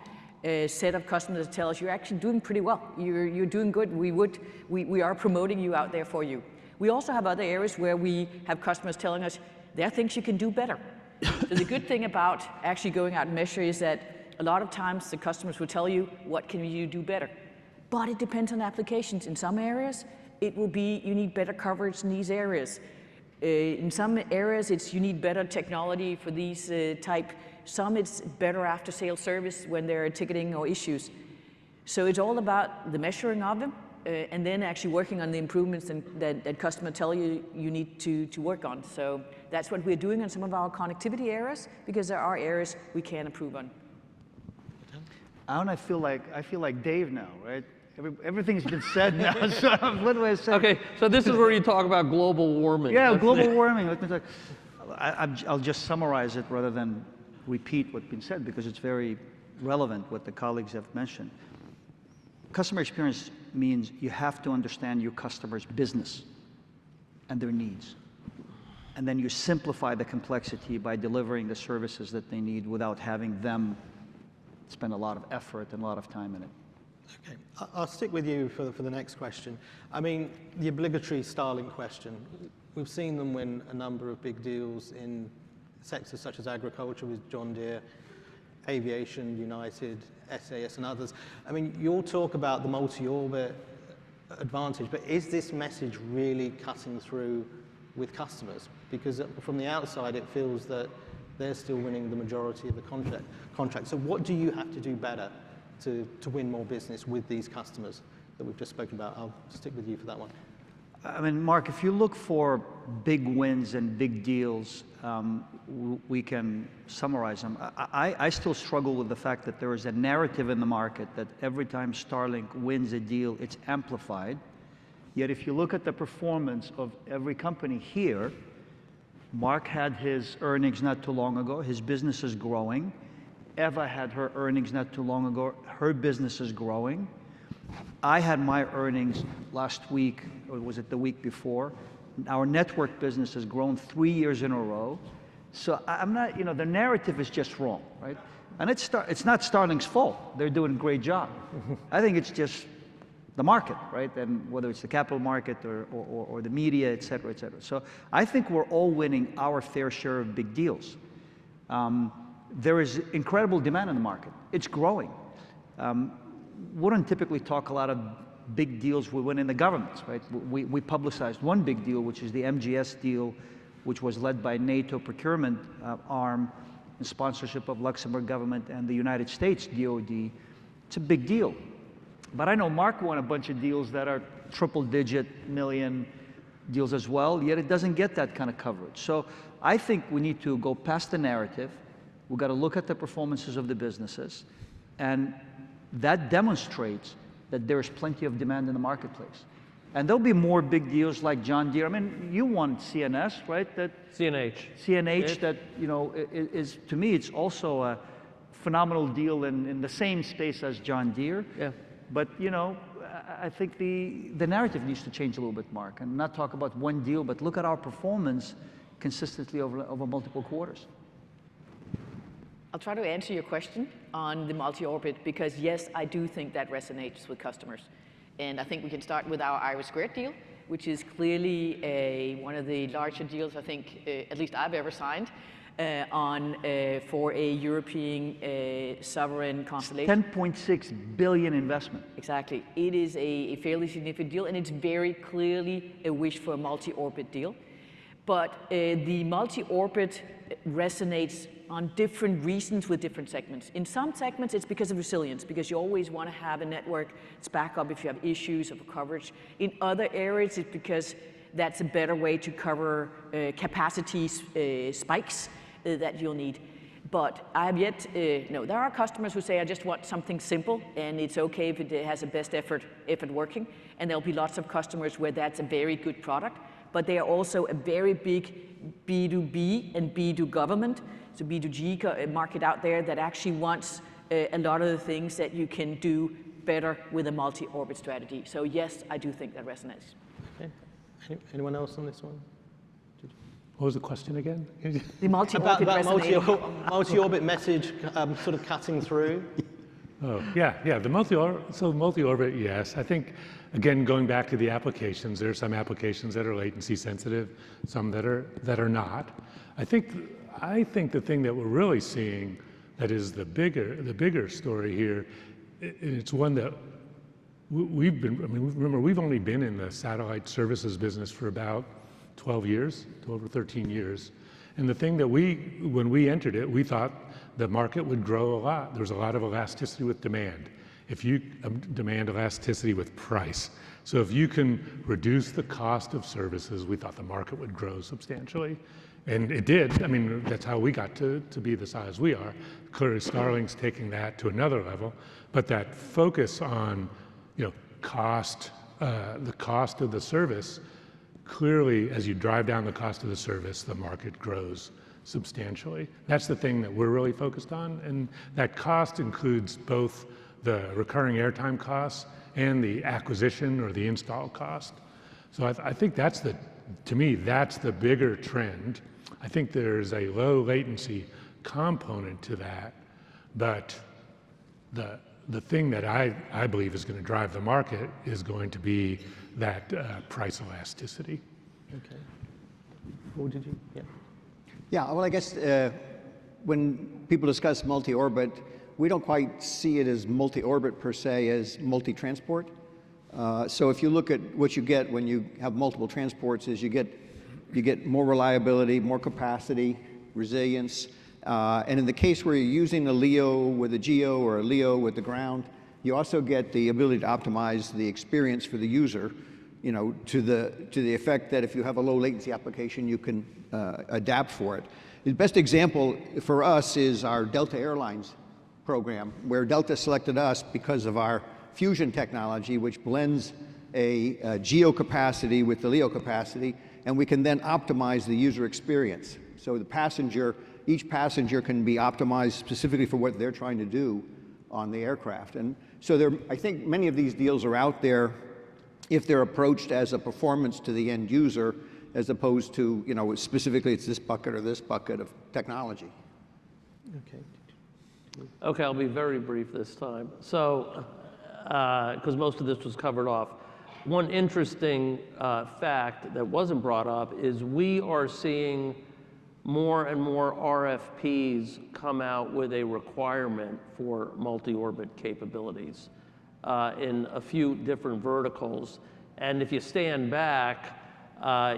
set of customers that tell us you're actually doing pretty well. You're doing good. We are promoting you out there for you. We also have other areas where we have customers telling us there are things you can do better. So the good thing about actually going out and measure is that a lot of times the customers will tell you what can you do better. But it depends on applications. In some areas, it will be you need better coverage in these areas. In some areas, it's you need better technology for these type. Some it's better after sales service when there are ticketing or issues. So it's all about the measuring of them and then actually working on the improvements that customers tell you you need to work on. So that's what we're doing on some of our connectivity areas because there are areas we can improve on. I feel like Dave now, right? Everything's been said now. So what do I say? Okay, so this is where you talk about global warming. Yeah, global warming. I'll just summarize it rather than repeat what's been said because it's very relevant what the colleagues have mentioned. Customer experience means you have to understand your customer's business and their needs. And then you simplify the complexity by delivering the services that they need without having them spend a lot of effort and a lot of time in it. Okay, I'll stick with you for the next question. I mean, the obligatory Starlink question. We've seen them win a number of big deals in sectors such as agriculture with John Deere, aviation, United, SAS and others. I mean, you all talk about the multi-orbit advantage, but is this message really cutting through with customers? Because from the outside, it feels that they're still winning the majority of the contract. So what do you have to do better to win more business with these customers that we've just spoken about? I'll stick with you for that one. I mean, Mark, if you look for big wins and big deals, we can summarize them. I still struggle with the fact that there is a narrative in the market that every time Starlink wins a deal, it's amplified. Yet if you look at the performance of every company here, Mark had his earnings not too long ago. His business is growing. Eva had her earnings not too long ago. Her business is growing. I had my earnings last week, or was it the week before? Our network business has grown 3 years in a row. So I'm not, the narrative is just wrong, right? And it's not Starlink's fault. They're doing a great job. I think it's just the market, right? And whether it's the capital market or the media, et cetera, et cetera. So I think we're all winning our fair share of big deals. There is incredible demand in the market. It's growing. Wouldn't typically talk a lot of big deals we win in the governments, right? We publicized one big deal, which is the MGS deal, which was led by NATO procurement arm in sponsorship of Luxembourg government and the United States DoD. It's a big deal. But I know Mark won a bunch of deals that are triple-digit million deals as well, yet it doesn't get that kind of coverage. So I think we need to go past the narrative. We've got to look at the performances of the businesses, and that demonstrates that there's plenty of demand in the marketplace. And there'll be more big deals like John Deere. I mean, you won CNS, right? CNH, that, is, to me, it's also a phenomenal deal in the same space as John Deere. Yeah. But, I think the narrative needs to change a little bit, Mark, and not talk about one deal, but look at our performance consistently over multiple quarters. I'll try to answer your question on the multi-orbit because yes, I do think that resonates with customers. And I think we can start with our IRIS² deal, which is clearly one of the larger deals I think at least I've ever signed for a European sovereign constellation. 10.6 billion investment. Exactly. It is a fairly significant deal, and it's very clearly a wish for a multi-orbit deal. But the multi-orbit resonates on different reasons with different segments. In some segments, it's because of resilience, because you always want to have a network that's back up if you have issues of coverage. In other areas, it's because that's a better way to cover capacity spikes that you'll need. But I have yet, no, there are customers who say, I just want something simple, and it's okay if it has a best effort working. And there'll be lots of customers where that's a very good product. But they are also a very big B2B and B2 government, so B2G market out there that actually wants a lot of the things that you can do better with a multi-orbit strategy. So yes, I do think that resonates. Okay. Anyone else on this one? What was the question again? The multi-orbit multi-orbit message sort of cutting through. Oh, yeah, the multi-orbit, yes. I think, again, going back to the applications, there are some applications that are latency sensitive, some that are not. I think the thing that we're really seeing that is the bigger story here, it's one that remember, we've only been in the satellite services business for about 12 or 13 years. And the thing that when we entered it, we thought the market would grow a lot. There was a lot of elasticity with demand. If you demand elasticity with price. So if you can reduce the cost of services, we thought the market would grow substantially. And it did. I mean, that's how we got to be the size we are. Clearly, Starlink's taking that to another level. But that focus on, cost, the cost of the service, clearly, as you drive down the cost of the service, the market grows substantially. That's the thing that we're really focused on. And that cost includes both the recurring airtime costs and the acquisition or the install cost. So I think to me, that's the bigger trend. I think there's a low latency component to that, but the thing that I believe is going to drive the market is going to be that price elasticity. Okay. What did you? Yeah. Yeah. Well, I guess when people discuss multi-orbit, we don't quite see it as multi-orbit per se as multi-transport. So if you look at what you get when you have multiple transports, is you get more reliability, more capacity, resilience. And in the case where you're using a LEO with a GEO or a LEO with the ground, you also get the ability to optimize the experience for the user, to the effect that if you have a low latency application, you can adapt for it. The best example for us is our Delta Airlines program, where Delta selected us because of our fusion technology, which blends a GEO capacity with the LEO capacity, and we can then optimize the user experience. So each passenger can be optimized specifically for what they're trying to do on the aircraft. And so I think many of these deals are out there if they're approached as a performance to the end user, as opposed to, specifically it's this bucket or this bucket of technology. Okay. Okay, I'll be very brief this time. So, because most of this was covered off. One interesting fact that wasn't brought up is we are seeing more and more RFPs come out with a requirement for multi-orbit capabilities in a few different verticals. And if you stand back,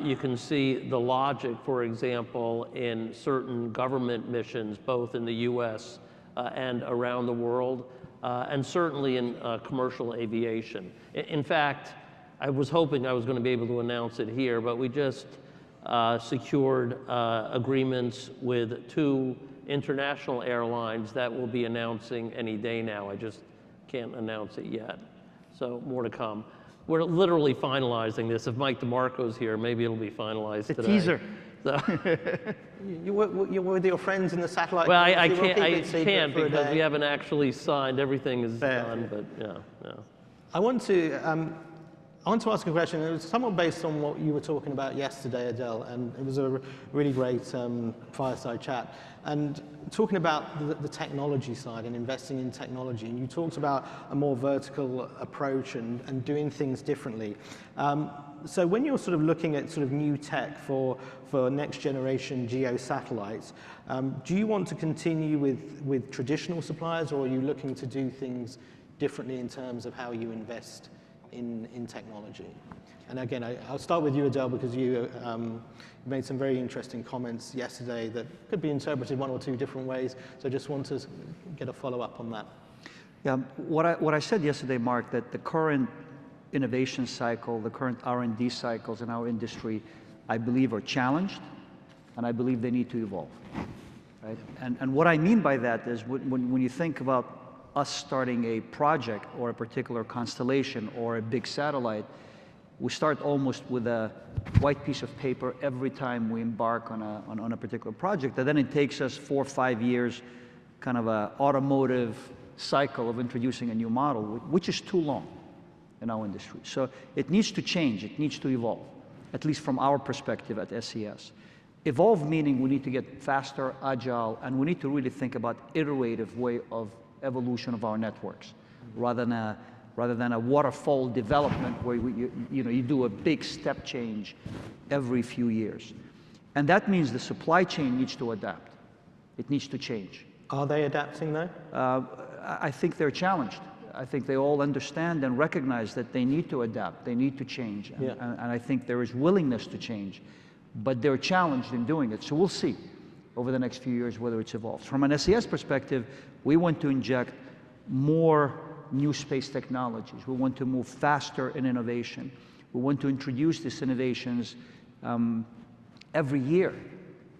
you can see the logic, for example, in certain government missions, both in the US and around the world, and certainly in commercial aviation. In fact, I was hoping I was going to be able to announce it here, but we just secured agreements with 2 international airlines that will be announcing any day now. I just can't announce it yet. So more to come. We're literally finalizing this. If Mike DeMarco's here, maybe it'll be finalized today. Teaser. So. You're with your friends in the satellite. Well, I can't because we haven't actually signed. Everything is done, but yeah. I want to ask a question. It was somewhat based on what you were talking about yesterday, Adele, and it was a really great fireside chat. And talking about the technology side and investing in technology, and you talked about a more vertical approach and doing things differently. So when you're sort of looking at sort of new tech for next generation geo satellites, do you want to continue with traditional suppliers, or are you looking to do things differently in terms of how you invest in technology? And again, I'll start with you, Adele, because you made some very interesting comments yesterday that could be interpreted one or two different ways. So I just want to get a follow-up on that. Yeah, what I said yesterday, Mark, that the current innovation cycle, the current R&D cycles in our industry, I believe are challenged, and I believe they need to evolve, right? And what I mean by that is when you think about us starting a project or a particular constellation or a big satellite, we start almost with a white piece of paper every time we embark on a particular project, and then it takes us 4 or 5 years, kind of a automotive cycle of introducing a new model, which is too long in our industry. So it needs to change, it needs to evolve, at least from our perspective at SES. Evolve meaning we need to get faster, agile, and we need to really think about iterative way of evolution of our networks, rather than a waterfall development where you do a big step change every few years. And that means the supply chain needs to adapt. It needs to change. Are they adapting though? I think they're challenged. I think they all understand and recognize that they need to adapt, they need to change. And I think there is willingness to change, but they're challenged in doing it. So we'll see over the next few years whether it's evolves. From an SES perspective, we want to inject more new space technologies. We want to move faster in innovation. We want to introduce these innovations every year,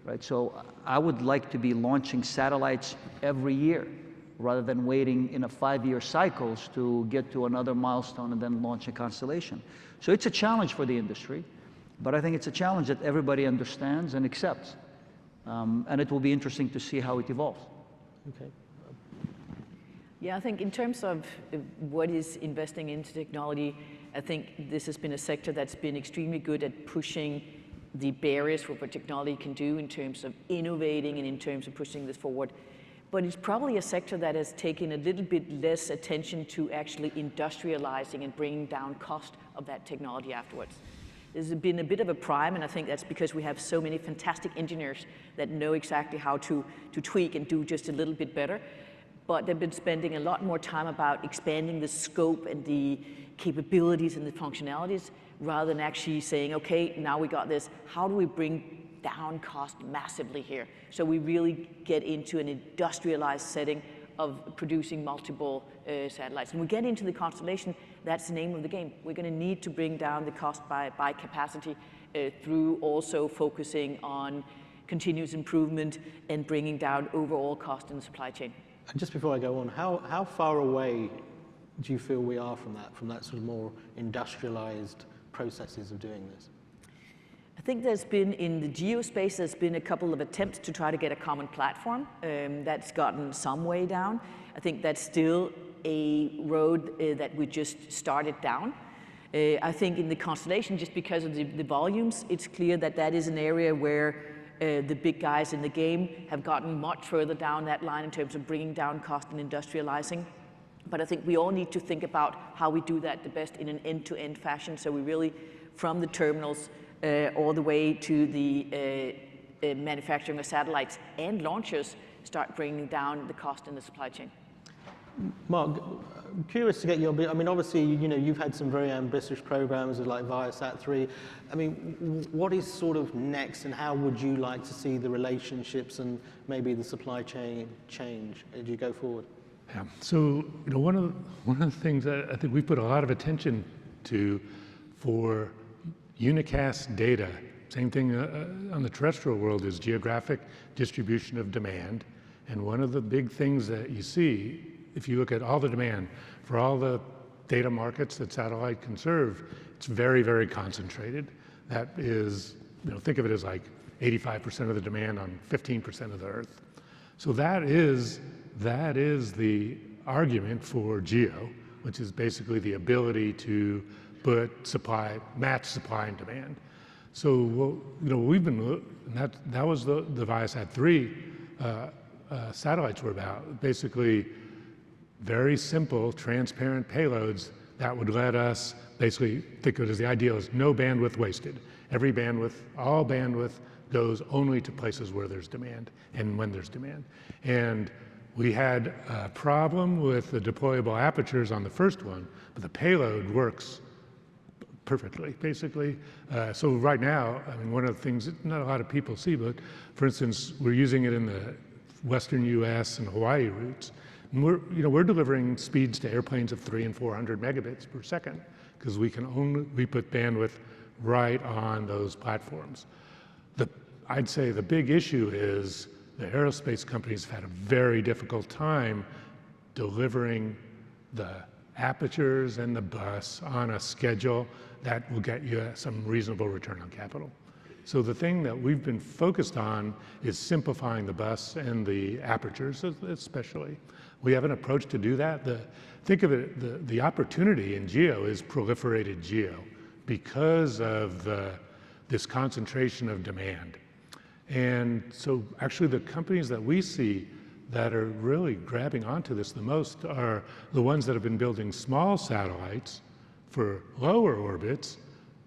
right? So I would like to be launching satellites every year, rather than waiting in a 5-year cycles to get to another milestone and then launch a constellation. So it's a challenge for the industry, but I think it's a challenge that everybody understands and accepts. And it will be interesting to see how it evolves. Okay. Yeah, I think in terms of what is investing into technology, I think this has been a sector that's been extremely good at pushing the barriers for what technology can do in terms of innovating and in terms of pushing this forward. But it's probably a sector that has taken a little bit less attention to actually industrializing and bringing down cost of that technology afterwards. There's been a bit of a prime, and I think that's because we have so many fantastic engineers that know exactly how to tweak and do just a little bit better. But they've been spending a lot more time about expanding the scope and the capabilities and the functionalities, rather than actually saying, okay, now we got this, how do we bring down cost massively here? So we really get into an industrialized setting of producing multiple satellites. And we get into the constellation, that's the name of the game. We're going to need to bring down the cost by capacity through also focusing on continuous improvement and bringing down overall cost in the supply chain. And just before I go on, how far away do you feel we are from that sort of more industrialized processes of doing this? I think there's been, in the geospace, there's been a couple of attempts to try to get a common platform. That's gotten some way down. I think that's still a road that we just started down. I think in the constellation, just because of the volumes, it's clear that that is an area where the big guys in the game have gotten much further down that line in terms of bringing down cost and industrializing. But I think we all need to think about how we do that the best in an end-to-end fashion. So we really, from the terminals all the way to the manufacturing of satellites and launchers, start bringing down the cost in the supply chain. Mark, I'm curious to get your bit. I mean, obviously, you've had some very ambitious programs like Viasat-3. I mean, what is sort of next, and how would you like to see the relationships and maybe the supply chain change as you go forward? Yeah. So, one of the things that I think we put a lot of attention to for unicast data, same thing on the terrestrial world, is geographic distribution of demand. And one of the big things that you see, if you look at all the demand for all the data markets that satellite can serve, it's very, very concentrated. That is, think of it as like 85% of the demand on 15% of the Earth. So that is the argument for GEO, which is basically the ability to match supply and demand. So, we've been, that was the Viasat-3 satellites were about. Basically, very simple, transparent payloads that would let us basically think of it as the ideal is no bandwidth wasted. All bandwidth goes only to places where there's demand and when there's demand. And we had a problem with the deployable apertures on the first one, but the payload works perfectly, basically. So right now, I mean, one of the things that not a lot of people see, but for instance, we're using it in the Western US and Hawaii routes. And we're delivering speeds to airplanes of 300 and 400 megabits per second because we put bandwidth right on those platforms. I'd say the big issue is the aerospace companies have had a very difficult time delivering the apertures and the bus on a schedule that will get you some reasonable return on capital. So the thing that we've been focused on is simplifying the bus and the apertures especially. We have an approach to do that. Think of it, the opportunity in GEO is proliferated GEO because of this concentration of demand. And so actually the companies that we see that are really grabbing onto this the most are the ones that have been building small satellites for lower orbits,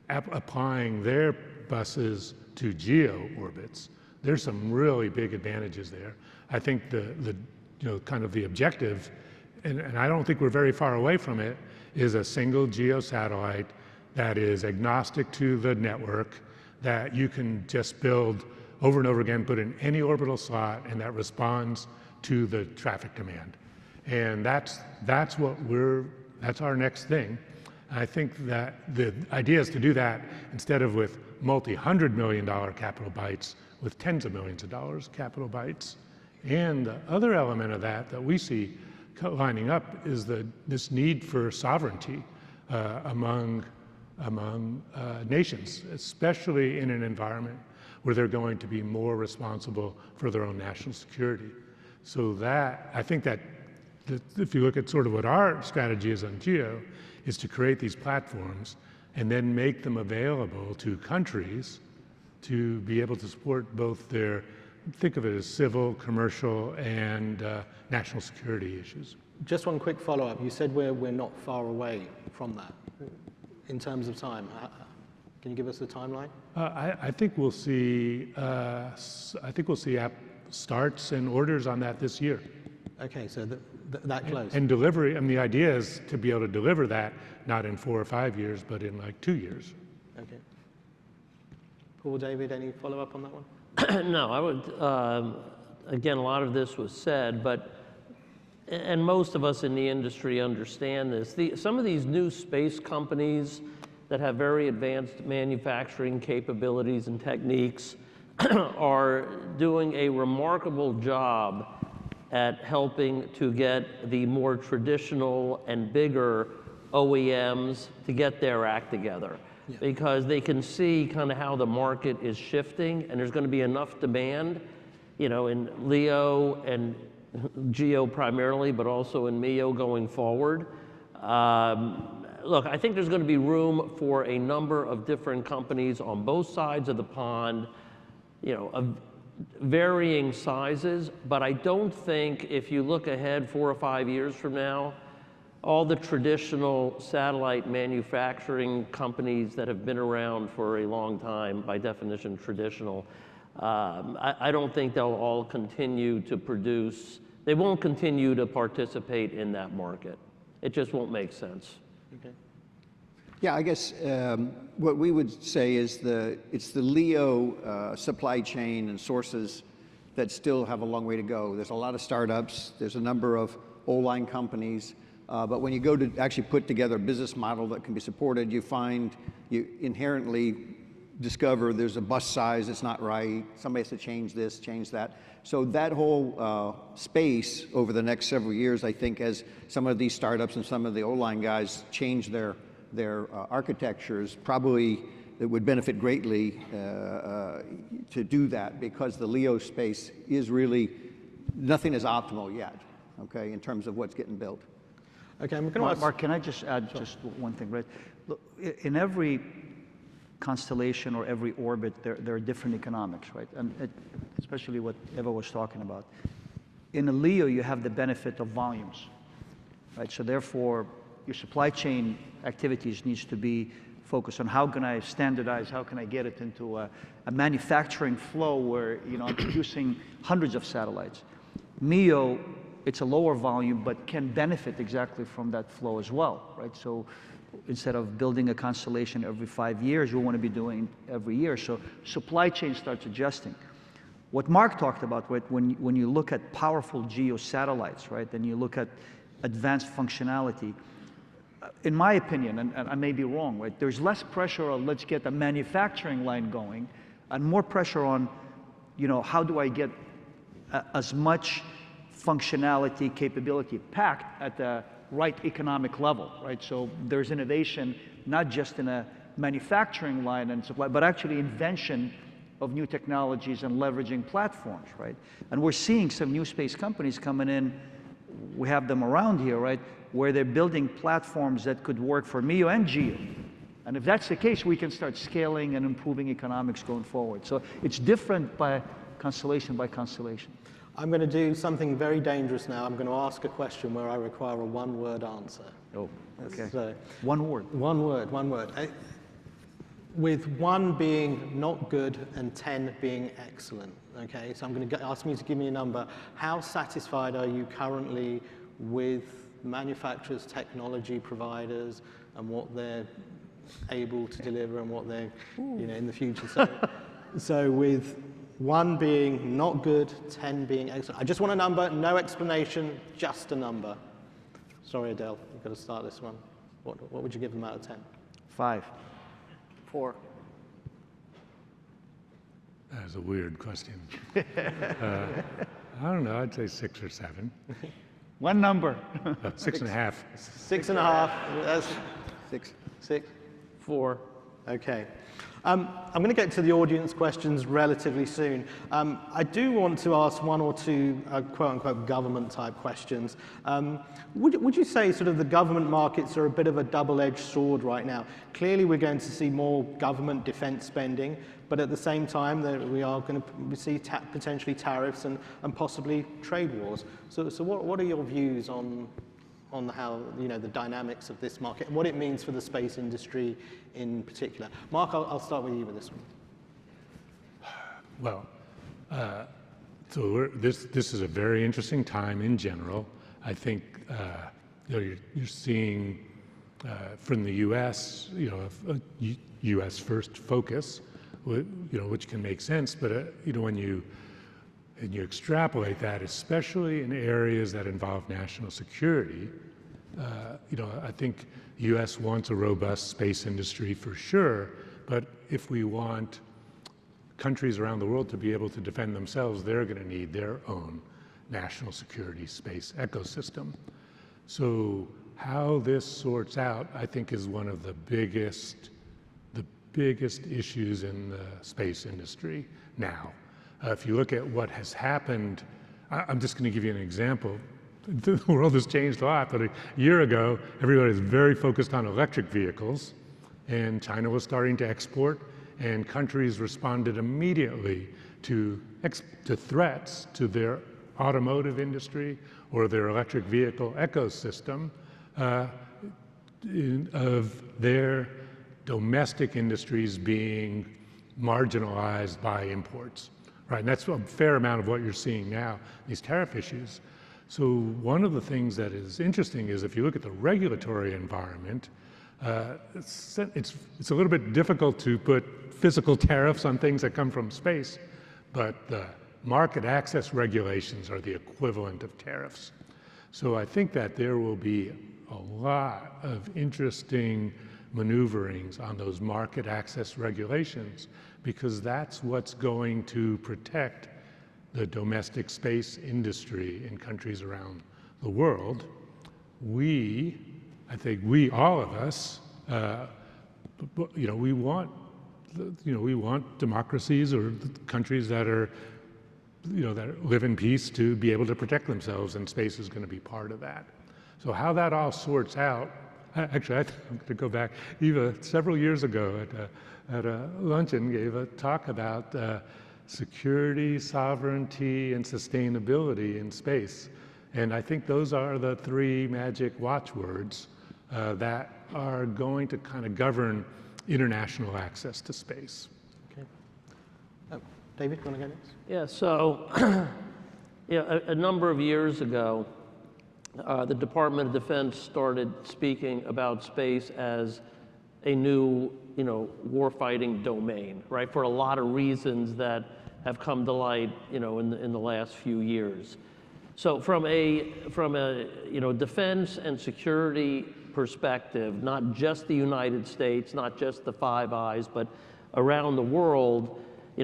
applying their buses to GEO orbits. There's some really big advantages there. I think kind of the objective, and I don't think we're very far away from it, is a single GEO satellite that is agnostic to the network, that you can just build over and over again, put in any orbital slot, and that responds to the traffic demand. And that's our next thing. I think that the idea is to do that instead of with multi-$100-million capital bites, with tens of millions of dollars capital bites. And the other element of that we see lining up is this need for sovereignty among nations, especially in an environment where they're going to be more responsible for their own national security. So I think that if you look at sort of what our strategy is on GEO, is to create these platforms and then make them available to countries to be able to support both think of it as civil, commercial, and national security issues. Just one quick follow-up. You said we're not far away from that in terms of time. Can you give us a timeline? I think we'll see. App starts and orders on that this year. Okay, so that close. And delivery. And the idea is to be able to deliver that not in 4 or 5 years, but in like 2 years. Okay. Paul, David, any follow-up on that one? No, I would. Again, a lot of this was said, and most of us in the industry understand this. Some of these new space companies that have very advanced manufacturing capabilities and techniques are doing a remarkable job at helping to get the more traditional and bigger OEMs to get their act together. Yeah. Because they can see kind of how the market is shifting, and there's going to be enough demand, in LEO and GEO primarily, but also in MEO going forward. Look, I think there's going to be room for a number of different companies on both sides of the pond, of varying sizes, but I don't think if you look ahead 4 or 5 years from now, all the traditional satellite manufacturing companies that have been around for a long time, by definition traditional, I don't think they'll all continue to produce. They won't continue to participate in that market. It just won't make sense. Okay. Yeah, I guess what we would say is it's the LEO supply chain and sources that still have a long way to go. There's a lot of startups. There's a number of O-line companies. But when you go to actually put together a business model that can be supported, you inherently discover there's a bus size that's not right. Somebody has to change this, change that. So that whole space over the next several years, I think, as some of these startups and some of the O-line guys change their architectures, probably it would benefit greatly to do that, because the LEO space is really, nothing is optimal yet, okay, in terms of what's getting built. Okay, I'm going to ask... Mark, can I just add just one thing, right? Look, in every constellation or every orbit, there are different economics, right? And especially what Eva was talking about. In a LEO, you have the benefit of volumes, right? So therefore, your supply chain activities needs to be focused on how can I standardize, how can I get it into a manufacturing flow where, you know, I'm producing hundreds of satellites. MEO, it's a lower volume, but can benefit exactly from that flow as well, right? So instead of building a constellation every 5 years, we want to be doing every year. So supply chain starts adjusting. What Mark talked about, right, when you look at powerful GEO satellites, right, and you look at advanced functionality, in my opinion, and I may be wrong, right, there's less pressure on let's get a manufacturing line going, and more pressure on, you know, how do I get as much functionality, capability packed at the right economic level, right? So there's innovation, not just in a manufacturing line and supply, but actually invention of new technologies and leveraging platforms, right? And we're seeing some new space companies coming in, we have them around here, right? Where they're building platforms that could work for MEO and GEO. And if that's the case, we can start scaling and improving economics going forward. So it's different by constellation by constellation. I'm going to do something very dangerous now. I'm going to ask a question where I require a one-word answer. Oh, okay. So, one word. One word. With 1 being not good and 10 being excellent. Okay, so I'm going to ask you to give me a number. How satisfied are you currently with manufacturers, technology providers, and what they're able to deliver and what they're, you know, in the future? So with 1 being not good, 10 being excellent. I just want a number, no explanation, just a number. Sorry, Adele, you've got to start this one. What would you give them out of 10? 5. 4. That was a weird question. I don't know, I'd say 6 or 7. One number. 6.5. 6.5. That's 6. 6. 4. Okay. I'm going to get to the audience questions relatively soon. I do want to ask 1 or 2 quote-unquote government-type questions. Would you say sort of the government markets are a bit of a double-edged sword right now? Clearly, we're going to see more government defense spending, but at the same time, we are going to see potentially tariffs and possibly trade wars. So what are your views on how, you know, the dynamics of this market and what it means for the space industry in particular? Mark, I'll start with you with this one. Well, so this is a very interesting time in general. I think you know, you're seeing from the U.S. you know a U.S. first focus, you know, which can make sense. But you know, when you extrapolate that, especially in areas that involve national security, you know, I think the U.S. wants a robust space industry for sure, but if we want countries around the world to be able to defend themselves, they're going to need their own national security space ecosystem. So how this sorts out, I think, is one of the biggest issues in the space industry now. If you look at what has happened, I'm just going to give you an example. The world has changed a lot, but a year ago, everybody was very focused on electric vehicles, and China was starting to export, and countries responded immediately to threats to their automotive industry or their electric vehicle ecosystem of their domestic industries being marginalized by imports. Right, and that's a fair amount of what you're seeing now, these tariff issues. So one of the things that is interesting is if you look at the regulatory environment, it's a little bit difficult to put physical tariffs on things that come from space, but the market access regulations are the equivalent of tariffs. So I think that there will be a lot of interesting maneuverings on those market access regulations, because that's what's going to protect the domestic space industry in countries around the world. I think all of us, you know, we want democracies or countries that are, you know, that live in peace to be able to protect themselves, and space is going to be part of that. So how that all sorts out, actually, I'm going to go back. Eva, several years ago at a luncheon, gave a talk about security, sovereignty, and sustainability in space. And I think those are the three magic watchwords that are going to kind of govern international access to space. Okay. David, you want to go next? Yeah, so a number of years ago, the Department of Defense started speaking about space as a new, warfighting domain, right? For a lot of reasons that have come to light, in the last few years. So from a defense and security perspective, not just the United States, not just the Five Eyes, but around the world,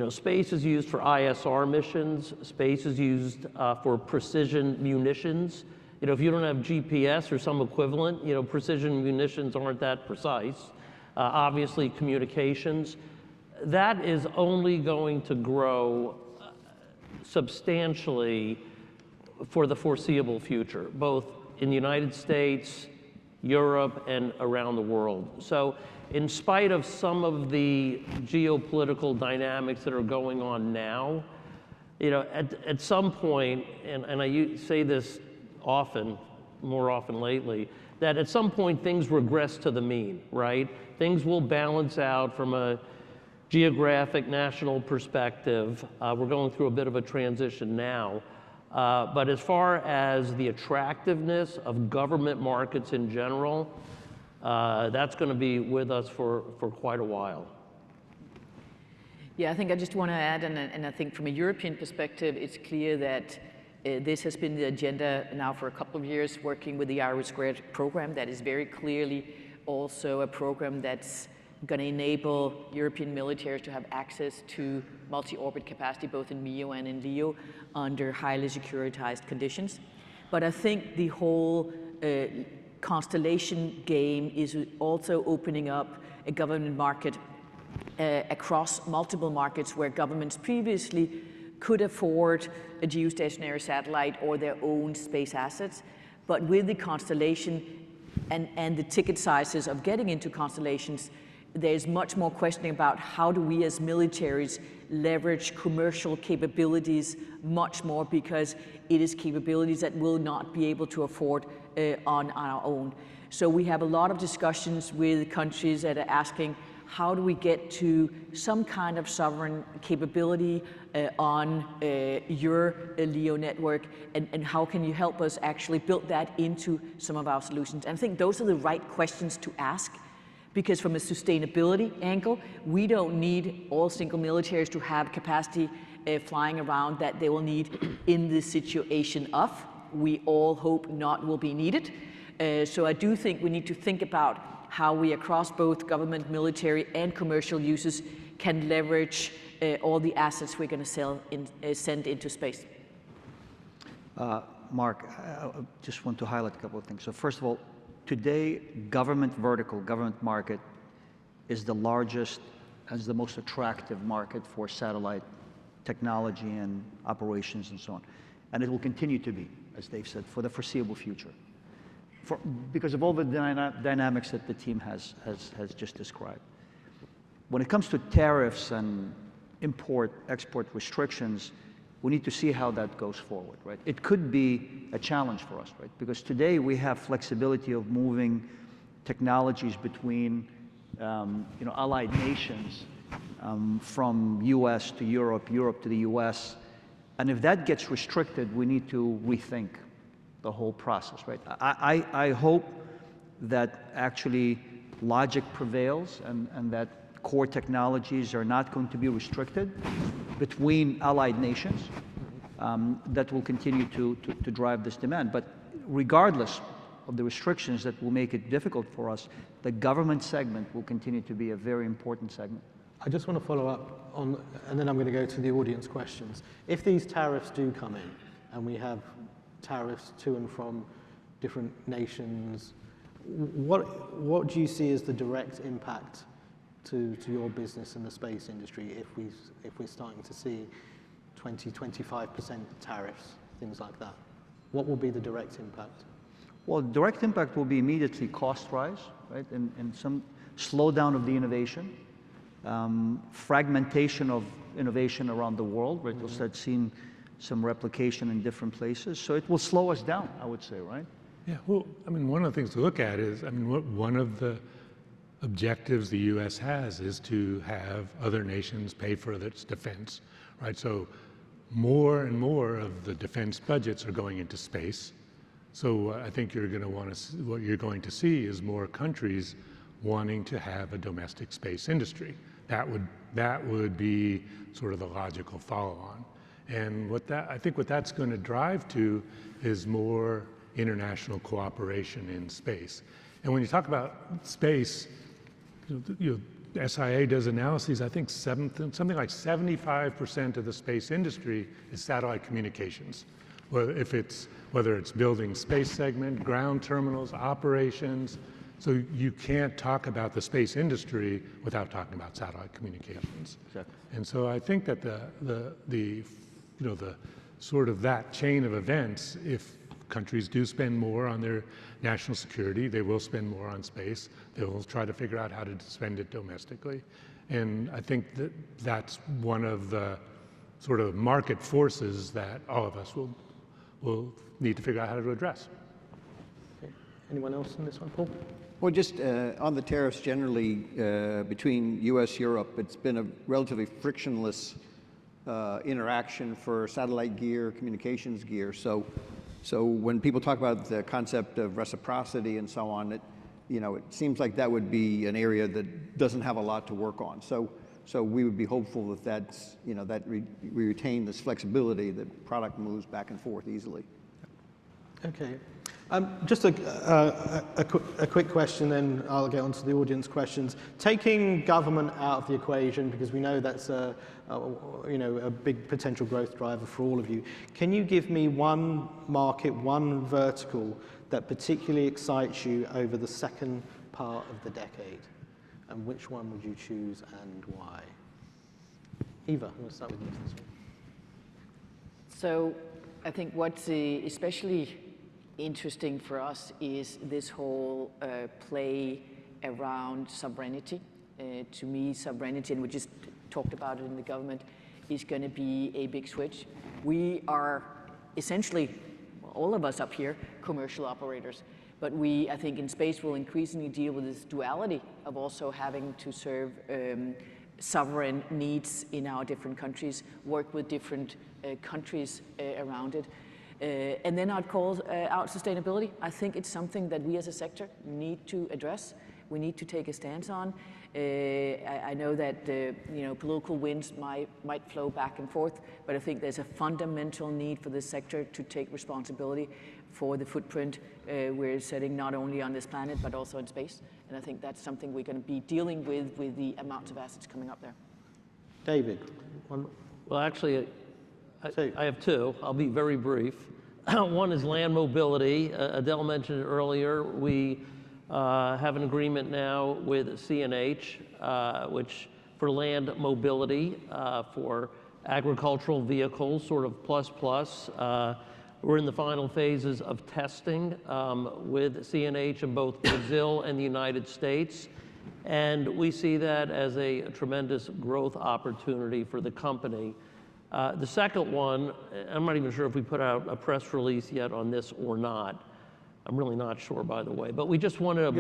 space is used for ISR missions. Space is used for precision munitions. If you don't have GPS or some equivalent, precision munitions aren't that precise. Obviously, communications. That is only going to grow substantially for the foreseeable future, both in the United States, Europe, and around the world. So in spite of some of the geopolitical dynamics that are going on now, at some point, and I say this often, more often lately, that at some point things regress to the mean, right? Things will balance out from a geographic national perspective. We're going through a bit of a transition now. But as far as the attractiveness of government markets in general, that's going to be with us for quite a while. Yeah, I think I just want to add, and I think from a European perspective, it's clear that this has been the agenda now for a couple of years, working with the IRIS² program. That is very clearly also a program that's going to enable European militaries to have access to multi-orbit capacity, both in MEO and in LEO, under highly securitized conditions. But I think the whole constellation game is also opening up a government market across multiple markets where governments previously could afford a geostationary satellite or their own space assets. But with the constellation and the ticket sizes of getting into constellations, there's much more questioning about how do we as militaries leverage commercial capabilities much more, because it is capabilities that we'll not be able to afford on our own. So we have a lot of discussions with countries that are asking, how do we get to some kind of sovereign capability on your LEO network, and how can you help us actually build that into some of our solutions? And I think those are the right questions to ask, because from a sustainability angle, we don't need all single militaries to have capacity flying around that they will need in the situation of. We all hope not will be needed. So I do think we need to think about how we, across both government, military, and commercial uses, can leverage all the assets we're going to send into space. Mark, I just want to highlight a couple of things. So first of all, today, government market is the largest, as the most attractive market for satellite technology and operations and so on. And it will continue to be, as Dave said, for the foreseeable future, because of all the dynamics that the team has just described. When it comes to tariffs and import-export restrictions, we need to see how that goes forward, right? It could be a challenge for us, right? Because today we have flexibility of moving technologies between, allied nations, from US to Europe, Europe to the US. And if that gets restricted, we need to rethink the whole process, right? I hope that actually logic prevails and that core technologies are not going to be restricted between allied nations. That will continue to drive this demand. But regardless of the restrictions that will make it difficult for us, the government segment will continue to be a very important segment. I just want to follow up on, and then I'm going to go to the audience questions. If these tariffs do come in, and we have tariffs to and from different nations, what do you see as the direct impact to your business in the space industry if we're starting to see 20-25% tariffs, things like that? What will be the direct impact? Well, direct impact will be immediately cost rise, right? And some slowdown of the innovation, fragmentation of innovation around the world, right? We'll start seeing some replication in different places. So it will slow us down, I would say, right? Yeah, well, I mean, one of the things to look at is, I mean, one of the objectives the U.S. has is to have other nations pay for its defense, right? So more and more of the defense budgets are going into space. So I think you're going to want to, what you're going to see is more countries wanting to have a domestic space industry. That would be sort of the logical follow-on. And I think what that's going to drive to is more international cooperation in space. And when you talk about space, SIA does analyses, I think something like 75% of the space industry is satellite communications. Whether it's building space segment, ground terminals, operations. So you can't talk about the space industry without talking about satellite communications. Exactly. And so I think that the sort of that chain of events, if countries do spend more on their national security, they will spend more on space. They will try to figure out how to spend it domestically. And I think that that's one of the sort of market forces that all of us will need to figure out how to address. Okay. Anyone else in this one, Paul? Well, just on the tariffs generally, between US, Europe, it's been a relatively frictionless interaction for satellite gear, communications gear. So when people talk about the concept of reciprocity and so on, it seems like that would be an area that doesn't have a lot to work on. So we would be hopeful that we retain this flexibility, that product moves back and forth easily. Okay. Just a quick question, then I'll get on to the audience questions. Taking government out of the equation, because we know that's a big potential growth driver for all of you. Can you give me one market, one vertical that particularly excites you over the second part of the decade? And which one would you choose and why? Eva, I'm going to start with you for this one. So I think what's especially interesting for us is this whole play around sovereignty. To me, sovereignty, and we just talked about it in the government, is going to be a big switch. We are essentially, all of us up here, commercial operators. But I think in space, will increasingly deal with this duality of also having to serve sovereign needs in our different countries, work with different countries around it. And then I'd call out sustainability. I think it's something that we as a sector need to address. We need to take a stance on. I know that political winds might flow back and forth, but I think there's a fundamental need for this sector to take responsibility for the footprint we're setting not only on this planet but also in space. And I think that's something we're going to be dealing with the amounts of assets coming up there. David, one. Well, actually, I have two. I'll be very brief. One is land mobility. Adele mentioned it earlier. We have an agreement now with CNH, which for land mobility for agricultural vehicles, sort of plus. We're in the final phases of testing with CNH in both Brazil and the United States. And we see that as a tremendous growth opportunity for the company. The second one, I'm not even sure if we put out a press release yet on this or not. I'm really not sure, by the way. But we just wanted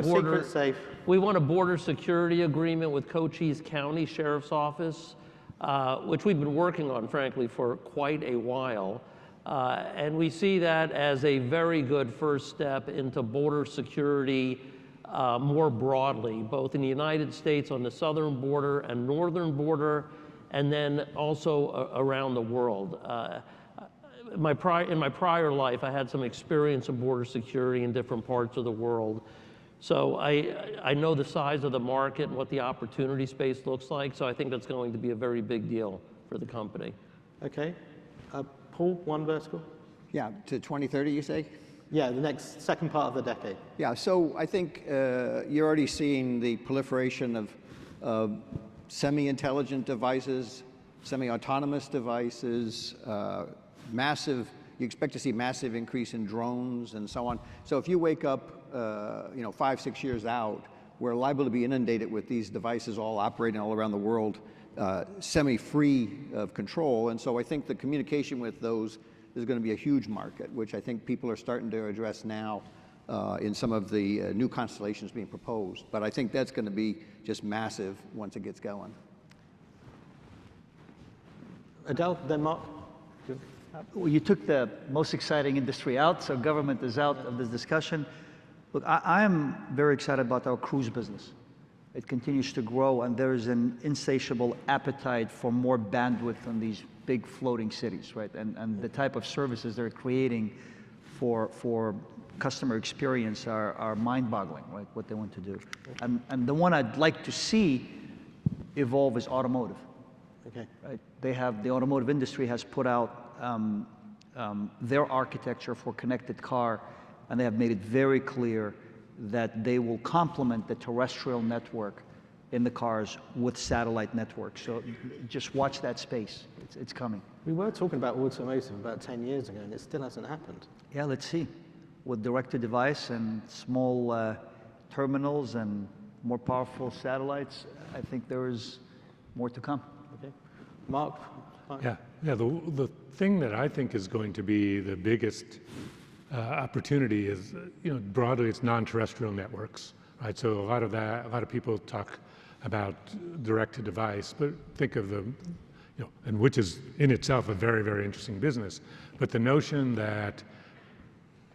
we want a border security agreement with Cochise County Sheriff's Office, which we've been working on, frankly, for quite a while. And we see that as a very good first step into border security more broadly, both in the United States on the southern border and northern border, and then also around the world. In my prior life, I had some experience in border security in different parts of the world. So I know the size of the market and what the opportunity space looks like, so I think that's going to be a very big deal for the company. Okay. Paul, one vertical? Yeah, to 2030, you say? Yeah, the second part of the decade. Yeah, so I think you're already seeing the proliferation of semi-intelligent devices, semi-autonomous devices, massive you expect to see massive increase in drones and so on. So if you wake up, 5, 6 years out, we're liable to be inundated with these devices all operating all around the world, semi-free of control. And so I think the communication with those is going to be a huge market, which I think people are starting to address now in some of the new constellations being proposed. But I think that's going to be just massive once it gets going. Adele, then Mark. Well, you took the most exciting industry out, so government is out of this discussion. Look, I am very excited about our cruise business. It continues to grow, and there is an insatiable appetite for more bandwidth on these big floating cities, right? And the type of services they're creating for customer experience are mind-boggling, right? What they want to do. And the one I'd like to see evolve is automotive. Okay. Right? The automotive industry has put out their architecture for connected car, and they have made it very clear that they will complement the terrestrial network in the cars with satellite networks. So just watch that space. It's coming. We were talking about automotive about 10 years ago, and it still hasn't happened. Yeah, let's see. With direct-to-device and small terminals and more powerful satellites, I think there is more to come. Okay. Mark? Yeah. The thing that I think is going to be the biggest opportunity is, broadly, it's non-terrestrial networks, right? So a lot of people talk about direct-to-device, but think of and which is in itself a very, very interesting business. But the notion that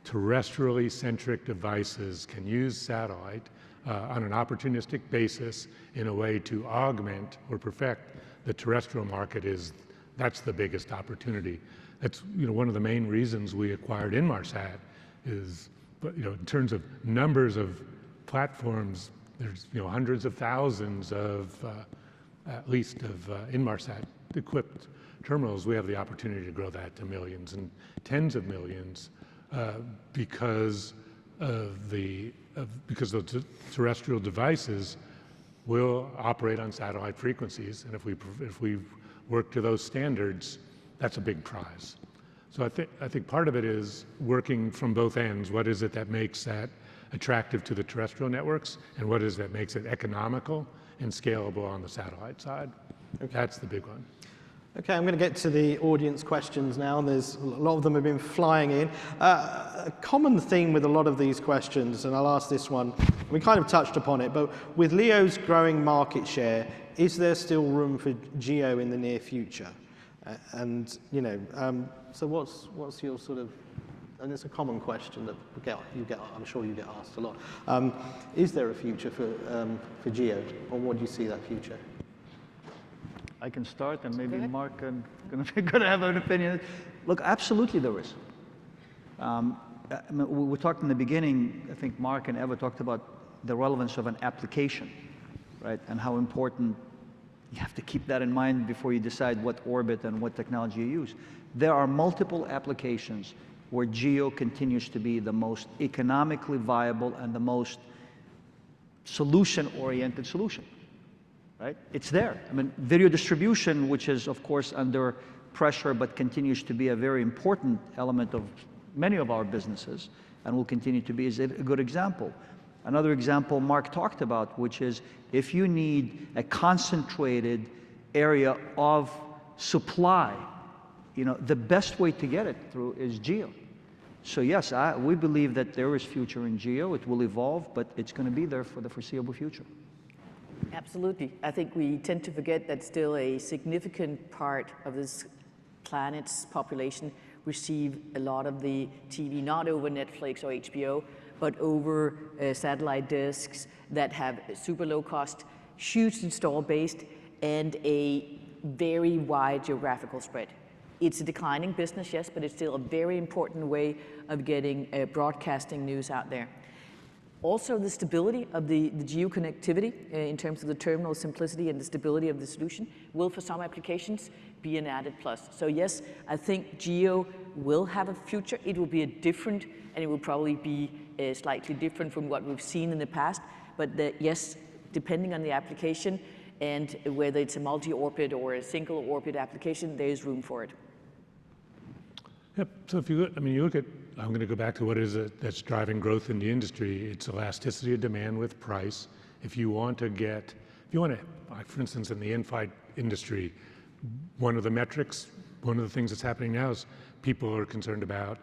terrestrially centric devices can use satellite on an opportunistic basis in a way to augment or perfect the terrestrial market that's the biggest opportunity. That's one of the main reasons we acquired Inmarsat is, in terms of numbers of platforms, there's hundreds of thousands of at least of Inmarsat equipped terminals. We have the opportunity to grow that to millions and tens of millions because the terrestrial devices will operate on satellite frequencies, and if we work to those standards, that's a big prize. So I think part of it is working from both ends. What is it that makes that attractive to the terrestrial networks, and what is it that makes it economical and scalable on the satellite side? Okay. That's the big one. Okay, I'm going to get to the audience questions now. There's a lot of them have been flying in. A common theme with a lot of these questions, and I'll ask this one, we kind of touched upon it, but with LEO's growing market share, is there still room for GEO in the near future? So what's your sort of, and it's a common question that I'm sure you get asked a lot. Is there a future for GEO, or what do you see that future? I can start, and maybe Mark can gonna have an opinion. Look, absolutely there is. We talked in the beginning, I think Mark and Eva talked about the relevance of an application, right? And how important you have to keep that in mind before you decide what orbit and what technology you use. There are multiple applications where GEO continues to be the most economically viable and the most solution-oriented solution. Right? It's there. I mean, video distribution, which is of course under pressure, but continues to be a very important element of many of our businesses, and will continue to be, is a good example. Another example Mark talked about, which is if you need a concentrated area of supply, the best way to get it through is GEO. So yes, we believe that there is future in GEO. It will evolve, but it's going to be there for the foreseeable future. Absolutely. I think we tend to forget that still a significant part of this planet's population receive a lot of the TV, not over Netflix or HBO, but over satellite discs that have super low cost, huge install base, and a very wide geographical spread. It's a declining business, yes, but it's still a very important way of getting broadcasting news out there. Also, the stability of the GEO connectivity in terms of the terminal simplicity and the stability of the solution will, for some applications, be an added plus. So yes, I think GEO will have a future. It will be different, and it will probably be slightly different from what we've seen in the past. But yes, depending on the application and whether it's a multi-orbit or a single orbit application, there is room for it. Yep. So if you look, you look at, I'm going to go back to what is it that's driving growth in the industry. It's elasticity of demand with price. If you want to, like for instance, in the in-flight industry, one of the metrics, one of the things that's happening now is people are concerned about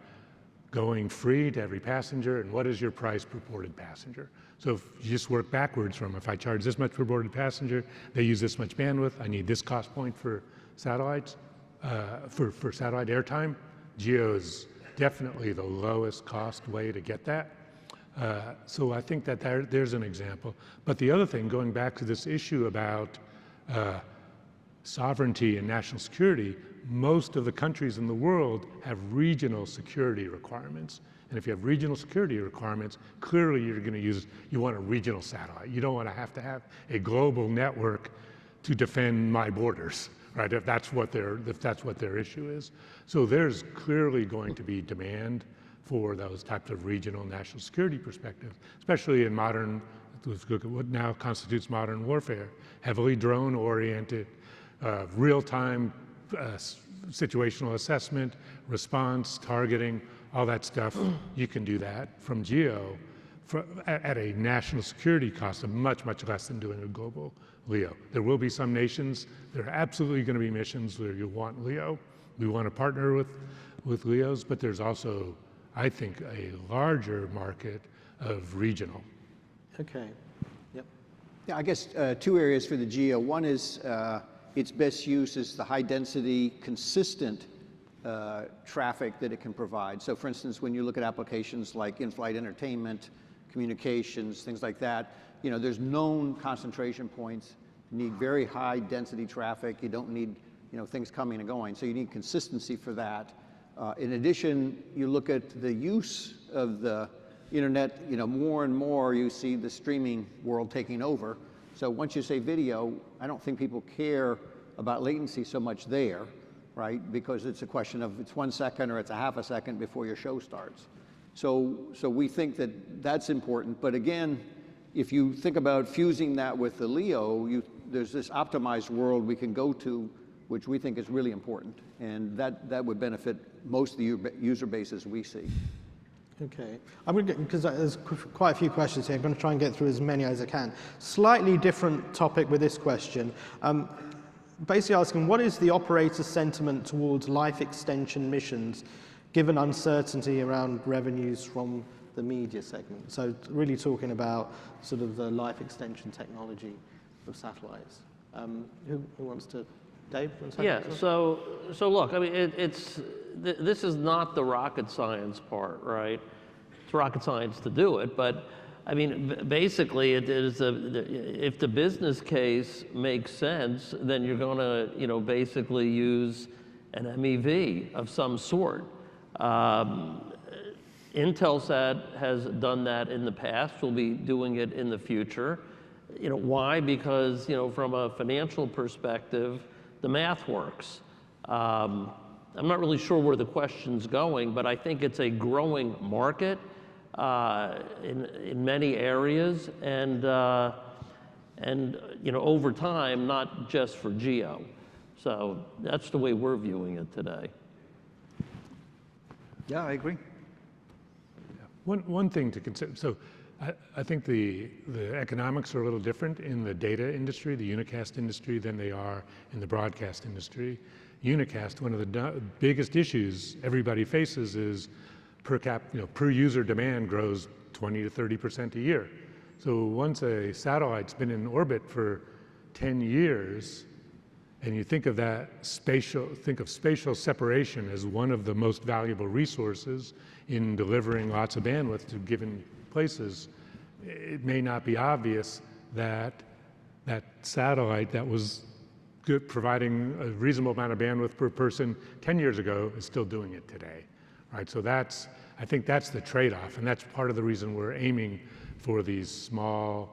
going free to every passenger, and what is your price per boarded passenger? So if you just work backwards from, if I charge this much per boarded passenger, they use this much bandwidth, I need this cost point for satellites, for satellite airtime, GEO is definitely the lowest cost way to get that. So I think that there's an example. But the other thing, going back to this issue about sovereignty and national security, most of the countries in the world have regional security requirements. And if you have regional security requirements, clearly you want a regional satellite. You don't want to have a global network to defend my borders, right? If that's what their issue is. So there's clearly going to be demand for those types of regional national security perspectives, especially in modern, let's look at what now constitutes modern warfare, heavily drone-oriented, real-time situational assessment, response, targeting, all that stuff. You can do that from GEO at a national security cost of much, much less than doing a global LEO. There will be some nations, there are absolutely going to be missions where you want LEO. We want to partner with LEOs, but there's also, I think, a larger market of regional. Okay. Yep. Yeah, I guess two areas for the GEO. One is its best use is the high density, consistent traffic that it can provide. So for instance, when you look at applications like in-flight entertainment, communications, things like that, there's known concentration points. You need very high density traffic. You don't need, things coming and going. So you need consistency for that. In addition, you look at the use of the internet, more and more you see the streaming world taking over. So once you say video, I don't think people care about latency so much there, right? Because it's a question of it's 1 second or it's a half a second before your show starts. So we think that that's important. But again, if you think about fusing that with the LEO, there's this optimized world we can go to, which we think is really important. And that would benefit most of the user bases we see. Okay, I'm going to get, because there's quite a few questions here, I'm going to try and get through as many as I can. Slightly different topic with this question. Basically asking, what is the operator's sentiment towards life extension missions, given uncertainty around revenues from the media segment? So really talking about sort of the life extension technology of satellites. Who wants to, Dave? Yeah, so look, this is not the rocket science part, right? It's rocket science to do it, but basically it is if the business case makes sense, then you're going to, basically use an MEV of some sort. Intelsat has done that in the past. We'll be doing it in the future. Why? Because, from a financial perspective, the math works. I'm not really sure where the question's going, but I think it's a growing market in many areas, and over time, not just for GEO. So that's the way we're viewing it today. Yeah, I agree. One thing to consider, so I think the economics are a little different in the data industry, the unicast industry, than they are in the broadcast industry. Unicast, one of the biggest issues everybody faces is per user demand grows 20 to 30% a year. So once a satellite's been in orbit for 10 years, and you think of spatial separation as one of the most valuable resources in delivering lots of bandwidth to given places, it may not be obvious that that satellite that was providing a reasonable amount of bandwidth per person 10 years ago is still doing it today, right? So I think that's the trade-off, and that's part of the reason we're aiming for these smaller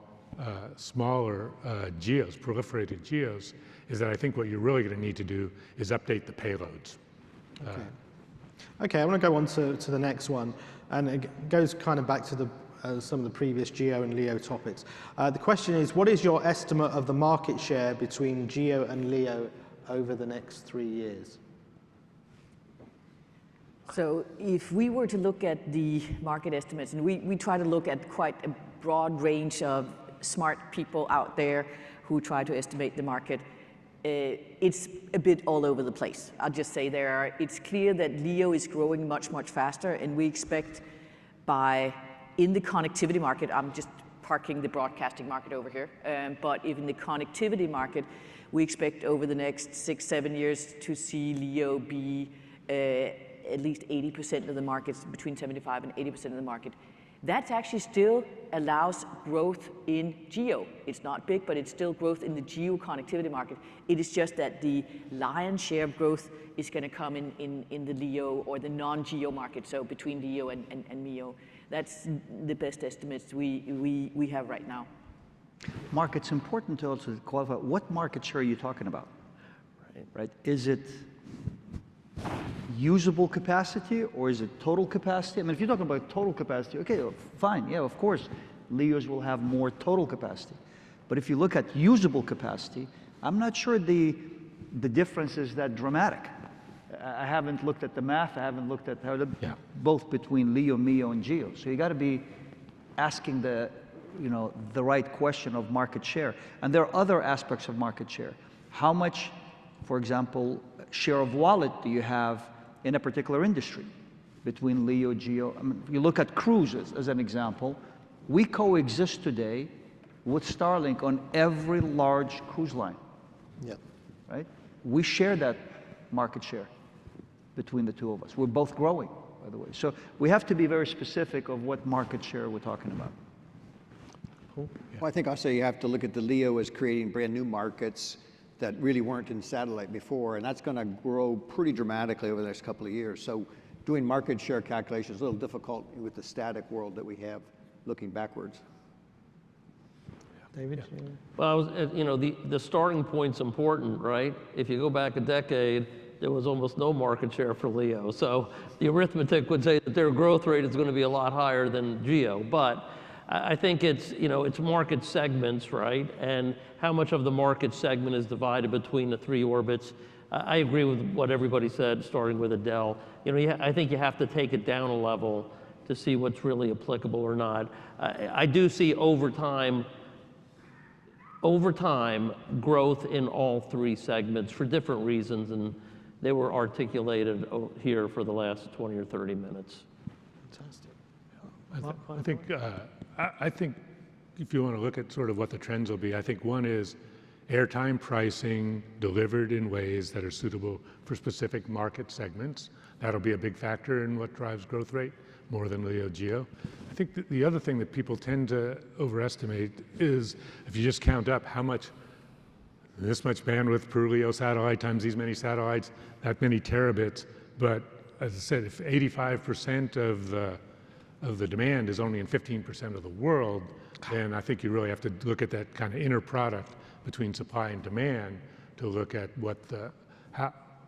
GEOs, proliferated GEOs, is that I think what you're really going to need to do is update the payloads. Okay, I want to go on to the next one, and it goes kind of back to some of the previous GEO and LEO topics. The question is, what is your estimate of the market share between GEO and LEO over the next 3 years? So if we were to look at the market estimates, and we try to look at quite a broad range of smart people out there who try to estimate the market, it's a bit all over the place. I'll just say it's clear that LEO is growing much, much faster, and we expect in the connectivity market, I'm just parking the broadcasting market over here, but even the connectivity market, we expect over the next 6-7 years to see LEO be at least 80% of the markets, between 75 and 80% of the market. That actually still allows growth in GEO. It's not big, but it's still growth in the GEO connectivity market. It is just that the lion's share of growth is going to come in the LEO or the non-GEO market, so between LEO and MEO. That's the best estimates we have right now. Mark, it's important to also qualify, what market share are you talking about? Right? Is it usable capacity or is it total capacity? I mean, if you're talking about total capacity, okay, fine, yeah, of course, LEOs will have more total capacity. But if you look at usable capacity, I'm not sure the difference is that dramatic. I haven't looked at the math, I haven't looked at how both between LEO, MEO, and GEO. So you got to be asking the right question of market share. And there are other aspects of market share. How much, for example, share of wallet do you have in a particular industry between LEO, GEO? I mean, if you look at cruises as an example, we coexist today with Starlink on every large cruise line. Yep. Right? We share that market share between the two of us. We're both growing, by the way. So we have to be very specific of what market share we're talking about. Cool. Yeah. Well, I think also you have to look at the LEO as creating brand new markets that really weren't in satellite before, and that's going to grow pretty dramatically over the next couple of years. So doing market share calculations is a little difficult with the static world that we have looking backwards. David? Yeah. Well, the starting point's important, right? If you go back a decade, there was almost no market share for LEO. So the arithmetic would say that their growth rate is going to be a lot higher than GEO. But I think it's market segments, right? And how much of the market segment is divided between the three orbits. I agree with what everybody said, starting with Adele. I think you have to take it down a level to see what's really applicable or not. I do see over time, growth in all three segments for different reasons, and they were articulated here for the last 20 or 30 minutes. Fantastic. I think if you want to look at sort of what the trends will be, I think one is airtime pricing delivered in ways that are suitable for specific market segments. That'll be a big factor in what drives growth rate more than LEO GEO. I think the other thing that people tend to overestimate is if you just count up how much, this much bandwidth per LEO satellite times these many satellites, that many terabits. But as I said, if 85% of the demand is only in 15% of the world, then I think you really have to look at that kind of inner product between supply and demand to look at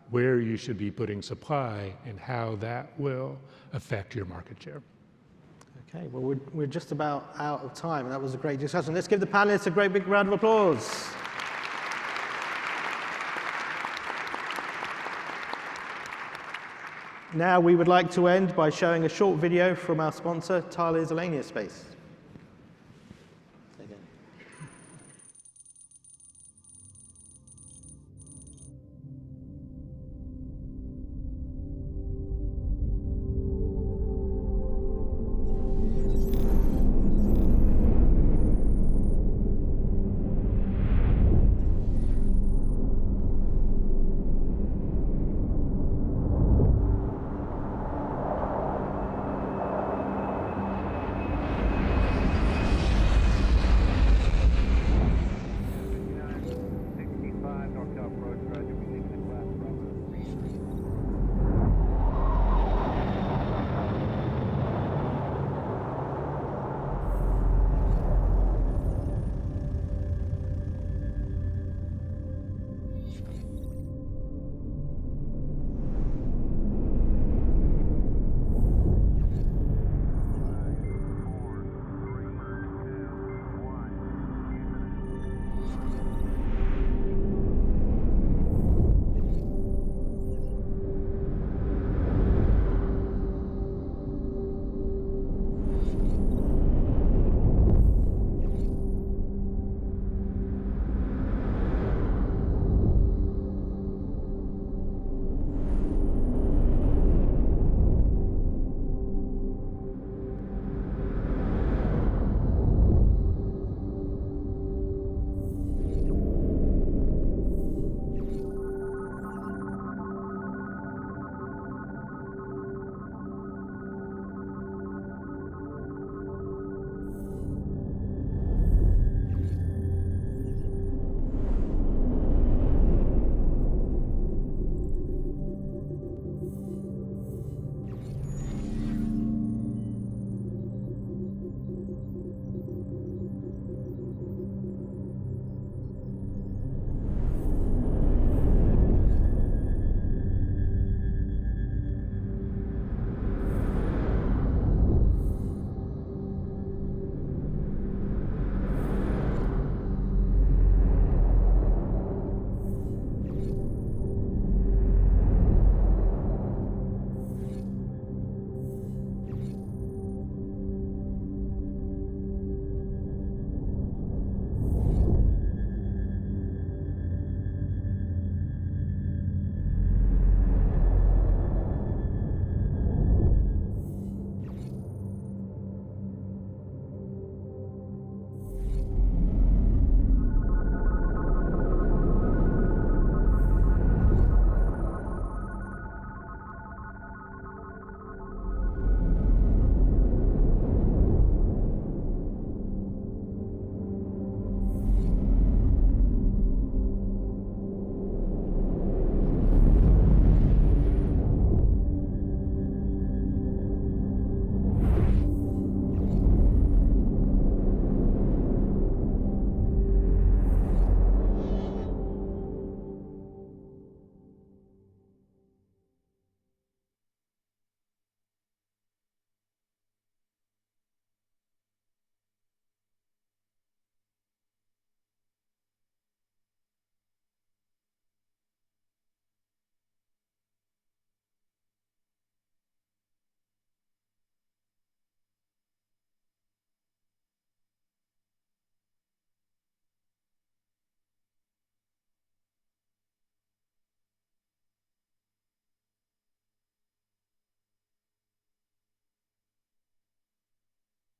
where you should be putting supply and how that will affect your market share. Okay, well, we're just about out of time, and that was a great discussion. Let's give the panelists a great big round of applause. Now we would like to end by showing a short video from our sponsor, Thales Alenia Space.